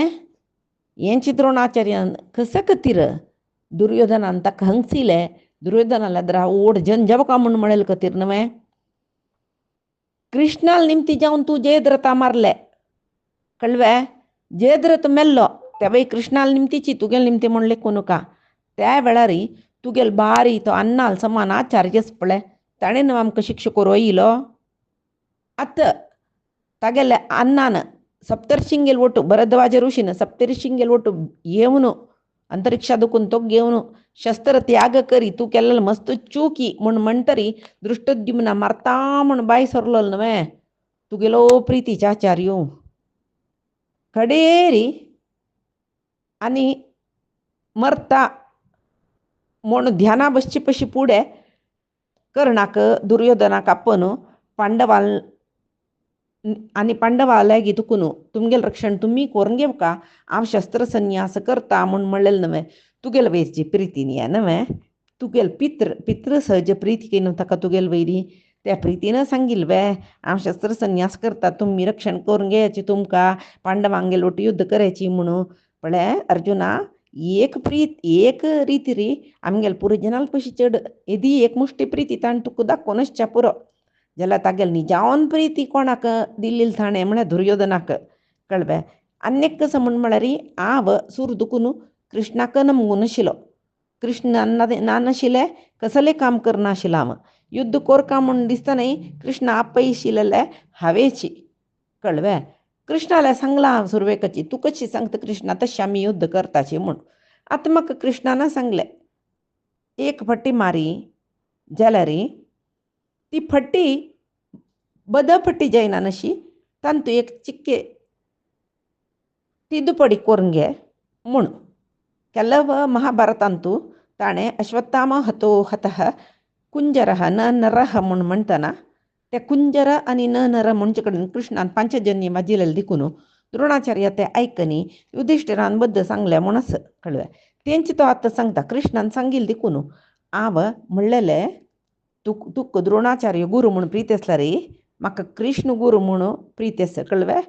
हेंची द्रोणाचार्यान कसकतीर दुर्योधनान ताका हंगसिले दुर्योधनाला द्रा ओढ जन जबका म्हणून म्हणेल कतीर नव्हे कृष्णाल निमती जावन तू जयद्रथा मारले कळवे जयद्रथ मेल्लो तेव्हा कृष्णाल निमतीची तुगेल निमती म्हणून लेखू नका त्या वेळार तुगेल बारी तो अन्नाल समान आचार्यस पळय ताणें न्हू आमकां शिक्षा करूं येयलो आतां तागेले अन्नान सप्तर्षिंगेल ओटू भरद्वाज ऋषीन सप्तर्षिंगेल ओटू येवन अंतरिक्षा दुखून तो घेवन शस्त्र त्याग करी तू केल्लो मस्त चुकी म्हूण म्हणटरी दृष्टद्युम्ना मारता म्हूण बाय सरलो न्हवे तुगेलो प्रितीच्या आचार्यो कडेरी आनी मरता म्हूण ध्याना बसचे पशी फुडें कर्णाक दुर्योधनाक आपोवन पांडवाल आनी पांडवा लेगीत दुखून तुमगेल रक्षण तुमी करून घेवका हांव शस्त्र संन्यास करता म्हूण म्हणलेलें न्हवे तुगेल वैरची प्रिती न्ही न्हवे तुगेल पित्र सहज प्रीती केन ताका तुगेल वैरी त्या प्रितीन सांगिल्लें वे हांव शस्त्र संन्यास करता तुमी रक्षण करून घेयाची तुमकां पांडवांगेल ओट युद्ध करायची म्हणून पळय अर्जुना एक रीती री आमगेल पुरो जनाल पशी चड येदी एक मुष्टी प्रिती ताणें तुका दाखोवनच पुरो जाल्यार तागेल निजावन प्रिती कोणाक दिल्ली ताणें म्हळ्यार दुर्योधनाक कळवे आनीक कसं म्हूण म्हळ्यार हांव सूर दुखून कृष्णाक नमगून नाशिलो कृष्ण नाशिल्ले कसलें काम करनाशिलो हांव युद्ध कोरका म्हूण दिसतना कृष्ण आपयशिल्ले हावेची कळवे कृष्णाला सांगला हांव सुरवेकाची तू कशी सांगता कृष्णा तशें आमी युद्ध करताची म्हूण आतां म्हाका कृष्णान सांगलें एक फटी मारी जाल्यार ती फटी बद फटी जायना नशी तांतू एक चिक्के ती दुपडी करून घे म्हूण केल्लो महाभारतांतू ताणें अश्वत्थामा हतो हतः कुंजरः न नरः म्हूण म्हणटना ते कुंजर आनी न नर म्हणचे कडेन कृष्णान पांचजन्य वाजिलेले देखून द्रोणाचार्य ते आयकनी युधिष्ठिरान बद्द सांगलें म्हणून कळ्ळें तेंची तो आतां सांगता कृष्णान सांगिल्लें देखून हांव म्हणलेलें तुक द्रोणाचार्य गुरू म्हूण प्रीती आसला रे म्हाका कृष्ण गुरू म्हणून प्रीती आसा कळ्ळें.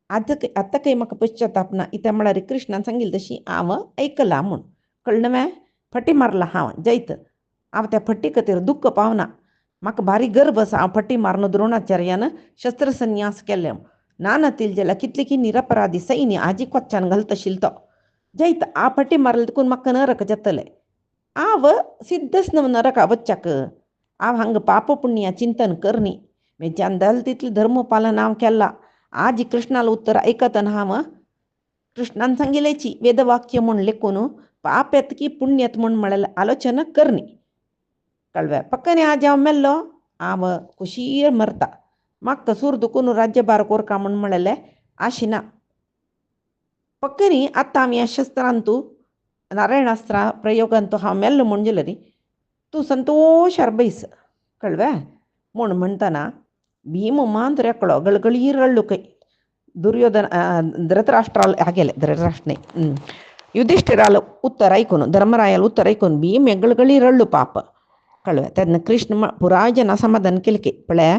आतां काही म्हाका पश्चाताप ना. इत्या म्हळ्यार कृष्णान सांगिल्ली तशी हांव ऐकलां म्हूण कळ्ळें न्हय. फटी मारला हांव जैत. हांव त्या फटी खातीर दुख्ख पावना. म्हाका भारी गर्व आसा हांव फटी मारून द्रोणाचार्यान शस्त्रसन्यास केलें. ना नातील जाल्यार कितली की निरपराधी सैन्य आजी कोच्च्यान घालता आशिल्लो तो जैत हांव फटी मारले देखून म्हाका नरक जातलें. हांव सिद्धच न्हय नरका वच्चाक. हांव हांगा पाप पुण्या चिंतन करनी. म्हज्यान जाल तितलें धर्मपालन हांव केलां. आजी कृष्णाला उत्तर ऐकतना हांव कृष्णान सांगिल्लेची वेदवाक्य म्हूण लेखून पाप येत की पुण्य येत म्हूण म्हळ्यार आलोचना करनी कळ्ळें. पक्कने आज हांव मेल्लो हांव खुशीर मरता. म्हाका सूर दुखून राज्यभार कोरका म्हूण म्हळेलें आशिना. पक्कनी आतां आमी ह्या शस्त्रांतू नारायणास्त्रा प्रयोगांतू हांव मेल्लो म्हूण जाल्यार तूं संतोशार बैस कळ्ळें म्हूण म्हणटना भीम मांत रेकलो गळगळीर रडलो कೈ. दुर्योधन धृतराष्ट्राला हागेले धृतराष्ट्रने युधिष्ठिराला उत्तर ऐकून धर्मरायाला उत्तर ऐकून भीम गळगळीर रडलो पाप कळ्ळें. तेन्ना कृष्ण पुराय जना समाधान केलें की पळय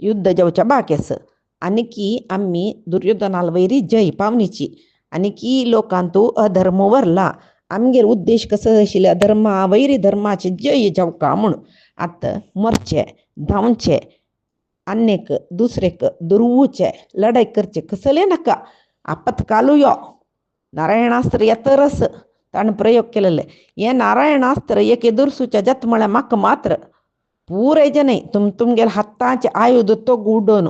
युद्ध जेवच्या बाकी आसा आनीकी आमी दुर्योधनाला वैरी जय पावनीची आनीकी लोकांतू अधर्म वरला. आमगेर उद्देश कसो आशिल्लो धर्मा वैरी धर्माचे जय जावका म्हूण. आतां मरचें धांवचें अन्यक दुसरेक दुर्वूचे लढाई करचे कसले नाका. आपतकालू यो नारायणास्त्र येतरच ताणें प्रयोग केलेले. हें नारायणास्त्र एक एदुरसूच्या जत म्हळ्यार म्हाका मात्र पुराय जनाय तुमगेर हातांचे आयुध तोग उडोवन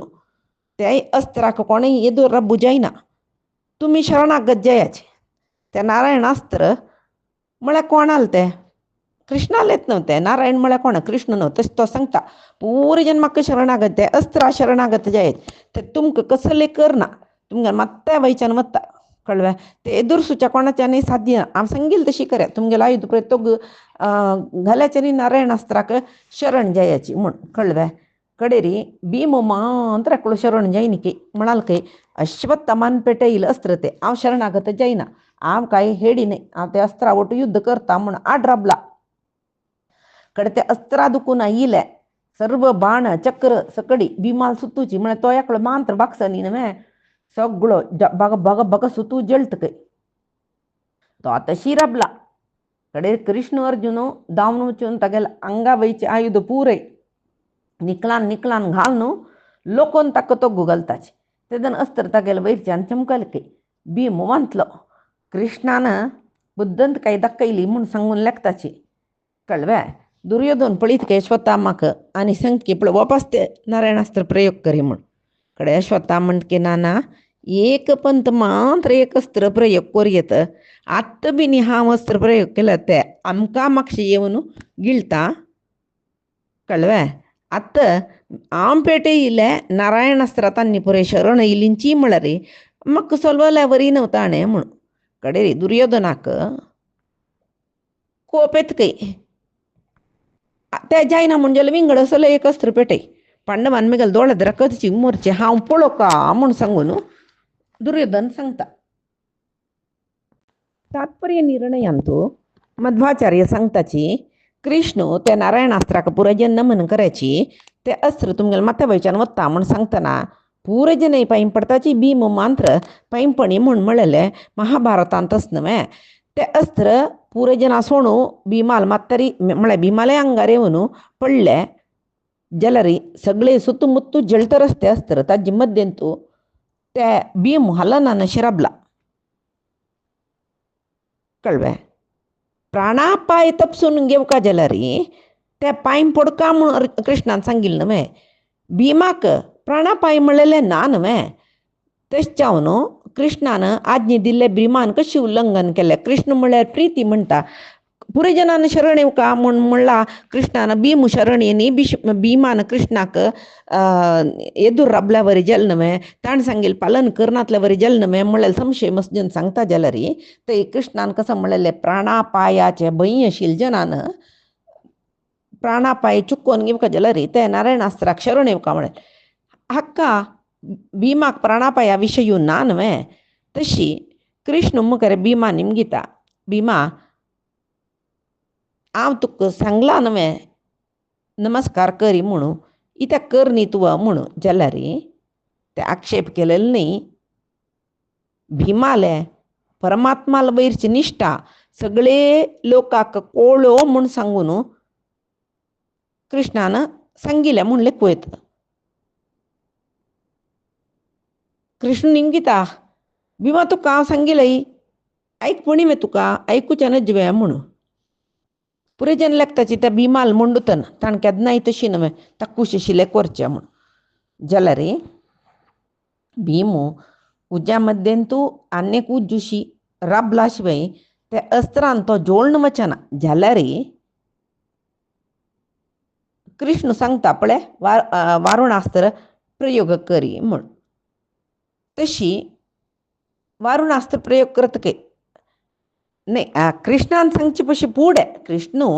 ते अस्त्राक कोणेय एदूर रब्बू जायना. तुमी शरणागत जयाचे. तें नारायणास्त्र म्हळ्यार कोणाल तें कृष्णाल येत नव्हतें. नारायण म्हळ्यार कोण कृष्ण न्हू. तशें तो सांगता पुराय जन म्हाका शरणागत जाय अस्त्रा शरणागत जायत. ते तुमकां कसले करना तुमगेर मात्ताय वयच्यान वता कळ्ळें. ते एदुरसूच्या कोणाच्यानय साध्य ना. हांव सांगिल्लें तशी करात. तुमगेलो आयुध पळय तोग घाल्याचे न्ही नारायणास्त्राक शरण जायाची म्हूण कळ्ळें. कडेरी भीम मांत रेकलो शरण जायनी की म्हणाल की अश्वत्थामान पेटयिल्लें अस्त्र तें हांव शरणागत जायना. हांव कांय हेडी न्हय. हांव त्या अस्त्रा वटू युद्ध करता म्हूण आड राबला. कडे ते अस्त्रा दुखून आयिल्लें सर्व बाण चक्र सकडी भीमाल सुतूची म्हळ्यार तो एकलो मांत्र बाक्स न्ही न्हय. सगळो बग बग बग सुतू जळट कय. तो तशी राबला. कडे कृष्ण अर्जुन धांवन वचून तागेले आंगा वयचे आयुध पुरय निकळान घालून लोकोन ताका तो घालताचे. तेदन अस्त्र तागेले वयरच्यान चमकले की भीम वंतलो. कृष्णान बुद्दंत काय दाखयली म्हूण सांगून लेखताची कळ्ळें. दुर्योधन पळयत की अश्वत्थामाक आनी सांग की पळय वापस ते नारायणास्त्र प्रयोग करी म्हूण. कडे अश्वत्थामा म्हणटा की ना एक पंत मात्र एक अस्त्र प्रयोग कोरयेत. आत्तां बी न्ही हांव अस्त्र प्रयोग केला ते आमकां मातशें येवन गिळटा कळ्ळें. आतां हांव पेटयिल्लें नारायणास्त्र तांणी पळय शरण येयलींची म्हळ्यार म्हाका सोलवल्या वरी नव्हता ताणें म्हूण. कडे दुर्योधनाक कोप येता कय. ते जायना म्हूण जाल्यार विंगड असलो एक अस्त्र पेटय. पांडवान म्हगेले दोळे रकतची मोरचे हांव पळोवका म्हूण सांगून दुर्योधन सांगता. तात्पर्य निर्णयांतू मध्वाचार्य सांगताची कृष्ण त्या नारायणास्त्राक पुरायजन नमन करायची ते अस्त्र तुमगेले माथा वयच्यान वता म्हूण सांगतना पुरायजनय पांय पडताची भीम मांत्र पांयपणी म्हूण म्हळेलें महाभारतांतच न्हय. ते अस्त्र पुरायजना सोणू भीमाल मात्तरी म्हळ्यार भीमाले आंगार येवन पडलें जाल्यार सगळे सुತ್ತमुत्तू जळटरच तें अस्त्र ताजे मध्यंतू ते भीम हलनान शिराबला कळ्ळें. प्राणापाय तपसून घेवका जाल्यार ते पांय पडका म्हूण कृष्णान सांगिल्लें न्हय. भीमाक प्राणापाय म्हणलेलें ना न्हय. तशें जावन कृष्णान आज्ञे दिल्लें भीमान कशें उल्लंघन केलें. कृष्ण म्हळ्यार प्रिती म्हणटा. पुरायजनान शरण येवका म्हूण म्हणला कृष्णान भीम शरण येनी. भीमान कृष्णाक एदूर राबल्या वरी जालें न्हय. ताणें सांगिल्लें पालन करनातल्या वरी जालें न्हय म्हळ्यार संशय मसजून सांगता जाल्यार ते कृष्णान कसं म्हणलेलें प्राणापायाचे भंय आशिल्ले जनान प्राणापाय चुकोवन घेवका जाल्यार ते नारायणास्त्राक शरण येवका म्हळें. हाका भीमाक प्राणापाया विशयी ना न्हय. तशी कृष्ण मुखार भीमा निमगिता भीमा हांव तुका सांगलां न्हय नमस्कार करी म्हणून इत्या कर न्ही तुवा म्हणून जाल्यार ते आक्षेप केलेले न्ही भिमाले परमात्माला वयरची निश्ठा सगळे लोकांक कोळो म्हूण सांगून कृष्णान सांगिल्लें म्हणलें पळयत. कृष्ण निंगिता भिमा तुका हांव सांगिल्लें ऐक म्हणी वे तुका ऐकूचें नजवे म्हणून पुरे जन लेखताची त्या भिमाल म्हणून ताणें केन्नाय तशी न्हय ताका शिले करचें म्हूण जाल्यार भीमू उज्या मध्येन तूं आनीक उज्जुशी राबला शिवाय ते अस्त्रान तो जोडून वचना जाल्यार कृष्ण सांगता पळय वारुणास्त्र प्रयोग करी म्हूण. तशी वारुणास्त्र प्रयोग करतके न्ही कृष्णान सांगचे पशी फुडें कृष्ण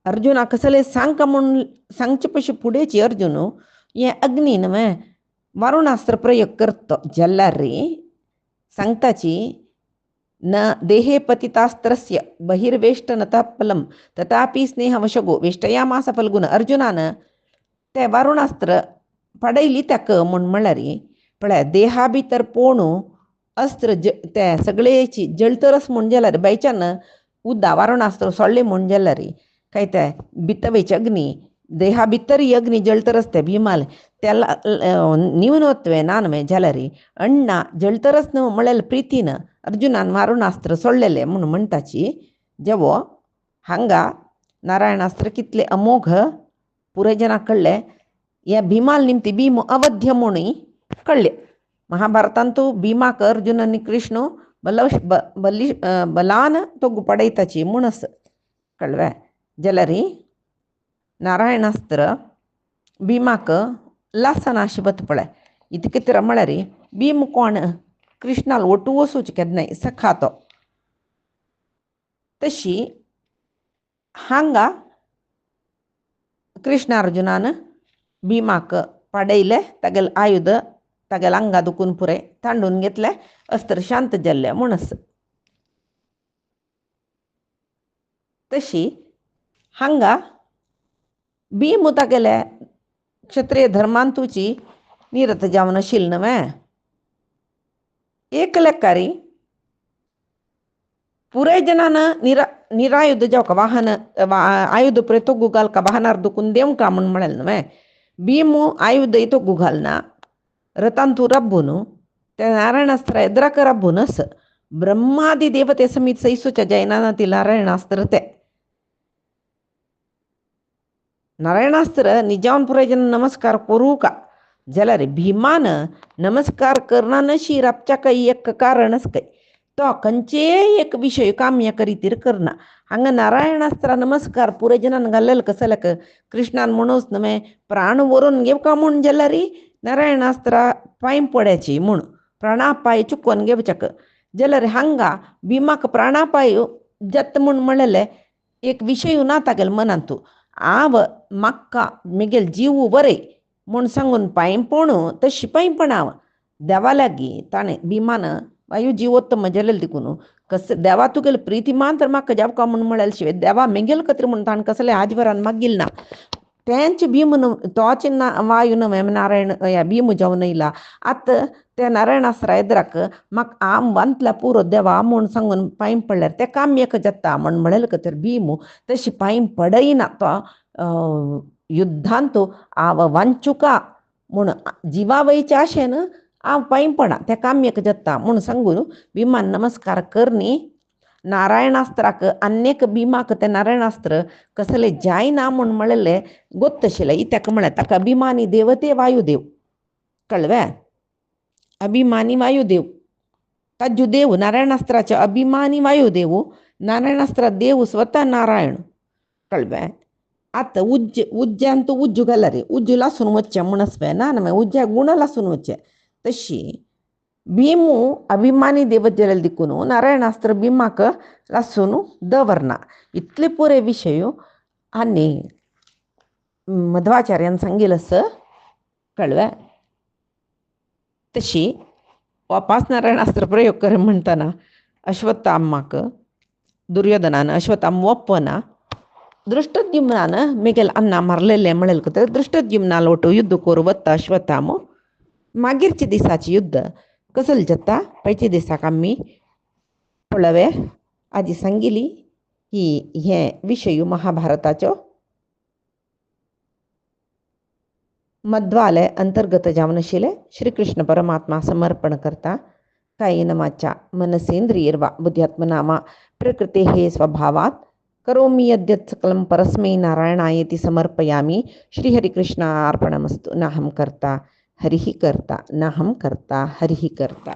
अर्जुना कसले सांग म्हूण सांगचे पशी फुडेंची अर्जुन हें अग्नी न्हय वारुणास्त्र प्रयोग करता जाल्यार सांगताची न देहे पतितास्त्रस्य बहिर्वेष्टनतः फलम तथापि स्नेहवशगो वेष्टयामास फल्गुन अर्जुनान ते वारुणास्त्र पडयली ताका म्हूण म्हळ्यार पळय देहा भितर पोवून अस्त्र ते सगळेची जळतरच म्हूण जाल्यार बायच्यान उद्दा वारुणास्त्र सोडलें म्हूण जाल्यार काय ते भितवेची अग्नी देहा भितर ही अग्नी जळतरच ते भिमाल त्याला न्यूनत्वे ना न्हय जाल्यार अण्णा जळतरच न्हय म्हळ्यार प्रितीन अर्जुनान वारुणास्त्र सोडलेलें म्हूण म्हणटाची जेवो हांगा नारायणास्त्र कितले अमोघ पुरे जनाक कळ्ळें. ह्या भिमाल निमती भीम अवध्य म्हणून कळ्ळें. महाभारतांत भीमाक अर्जुन आनी कृष्ण बलान तो पडयताची म्हणून कळ्ळें जाल्यार नारायणास्त्र भीमाक लासनाशी बत पळय इतके तर म्हळ्यार भीम कोण कृष्णाल ओटू वसूच केन्नाय सखा तो. तशी हांगा कृष्ण अर्जुनान भीमाक पडयलें तागेल आयुध तागेल आंगा दुखून पुरे तांडून घेतलें अस्त्र शांत जाल्लें म्हणस. तशी हांगा भीम तागेले क्षत्रिय धर्मांतूची निरत जावन आशिल्ली न्हय एक लेकारी पुरे जनान निरायुध जावका वाहन आयुध पुरे तो गुगाल का वाहनार दुखून देव का म्हूण म्हळें न्हय भीम आयुध तो गुगालना रथांतू रब्बून ते नारायणास्त्र एद्राक रब्बूनस ब्रह्मादी देवते समीत सैसूच्या जैनानातील नारायणास्त्र ते नारायणास्त्र निजावन पुरे जन नमस्कार करू का जाल्यार भीमान नमस्कार करना नशी राबच्या काही एक कारणच काय तो खंयचे एक विशय काम्य करीतीर करना. हांगा नारायणास्त्र नमस्कार पुरे जनान घाल्लेलो कसल्याक कृष्णान म्हणूच न्हय प्राण व्हरून घेवका म्हूण जाल्यार नारायणास्त्र पांय पड्याची म्हूण प्राणापाय चुकोवन घेवच्याक जाल्यार हांगा भीमाक प्राणापाय जत म्हूण म्हणलेले एक विशय ना तागेल मनांतू हांव म्हाका म्हगेल जीव बरे म्हूण सांगून पांय पडूं तशी पांय पडाव देवा लागीं ताणें भीमान वायू जीवोत्तम जालेले देखून कस देवा तुगेल प्रिती मात्र म्हाका जावका म्हूण म्हळ्यार शिवाय देवा मेंगेल कत्री म्हूण ताणें कसले आजवरान मागिल ना तेंच भीम तोच वायू न्हय नारायण ह्या भीम जावन येयला आतां त्या नारायणास्त्र एद्राक म्हाका आम बांदला पुरो देवा म्हूण सांगून पांय पडल्यार ते काम्यक जाता म्हूण म्हळेलें तर भीम तशी पांय पडयना तो युद्धांत हांव वांचुका म्हूण जिवा वयचे आशेन हांव पांय पडा त्या काम्यक जाता म्हूण सांगून भीमान नमस्कार करनी नारायणास्त्राक आनेक भीमाक तें नारायणास्त्र कसलें जायना म्हूण म्हळेलें गोत्त आशिल्लें इत्याक म्हळ्यार ताका अभिमानी देवते वायुदेव कळ्ळें अभिमानी वायुदेव ताज्यो देव नारायणास्त्राचे अभिमानी वायुदेव नारायणास्त्र देव स्वता नारायण कळ्ळें. आतां उज्ज्यांत उज्जू घाला रे उज्जू लासून वच्चें म्हणस पळय ना न्हय उज्ज्या गुण लासून वच्चें तशी भीम अभिमानी देव जालेले देखून नारायणास्त्र भीमाक लासून दवरना. इतले पुरे विशय आनी मध्वाचार्यान सांगिल्लो कळ्ळें. तशी वापास नारायणास्त्र प्रयोग कर म्हणटना अश्वत्थामाक दुर्योधनान अश्वत्थाम ओप्पना दृष्टद्युम्नानं मेगेल अण्णा मारलेले म्हणेल तर दृष्टद्युम्ना लोटू युद्ध कोर वत्ता श्वतामो मागीरची दिसाची युद्ध कसल जत्ता पैची दिसा कामी पळवे आजी सांगिली की हे विषयू महाभारताचो मध्वालय अंतर्गत जावनशिले श्रीकृष्ण परमात्मा समर्पण करता कायेनमाच्या मनसेंद्रियर्वा बुद्ध्यात्मनामा प्रकृते हे स्वभावात करोमि यद्यत् सकलं परस्मै नारायणायेति समर्पयामि श्रीहरिकृष्णार्पणमस्तु नाहं कर्ता हरिः कर्ता नाहं कर्ता हरिः कर्ता.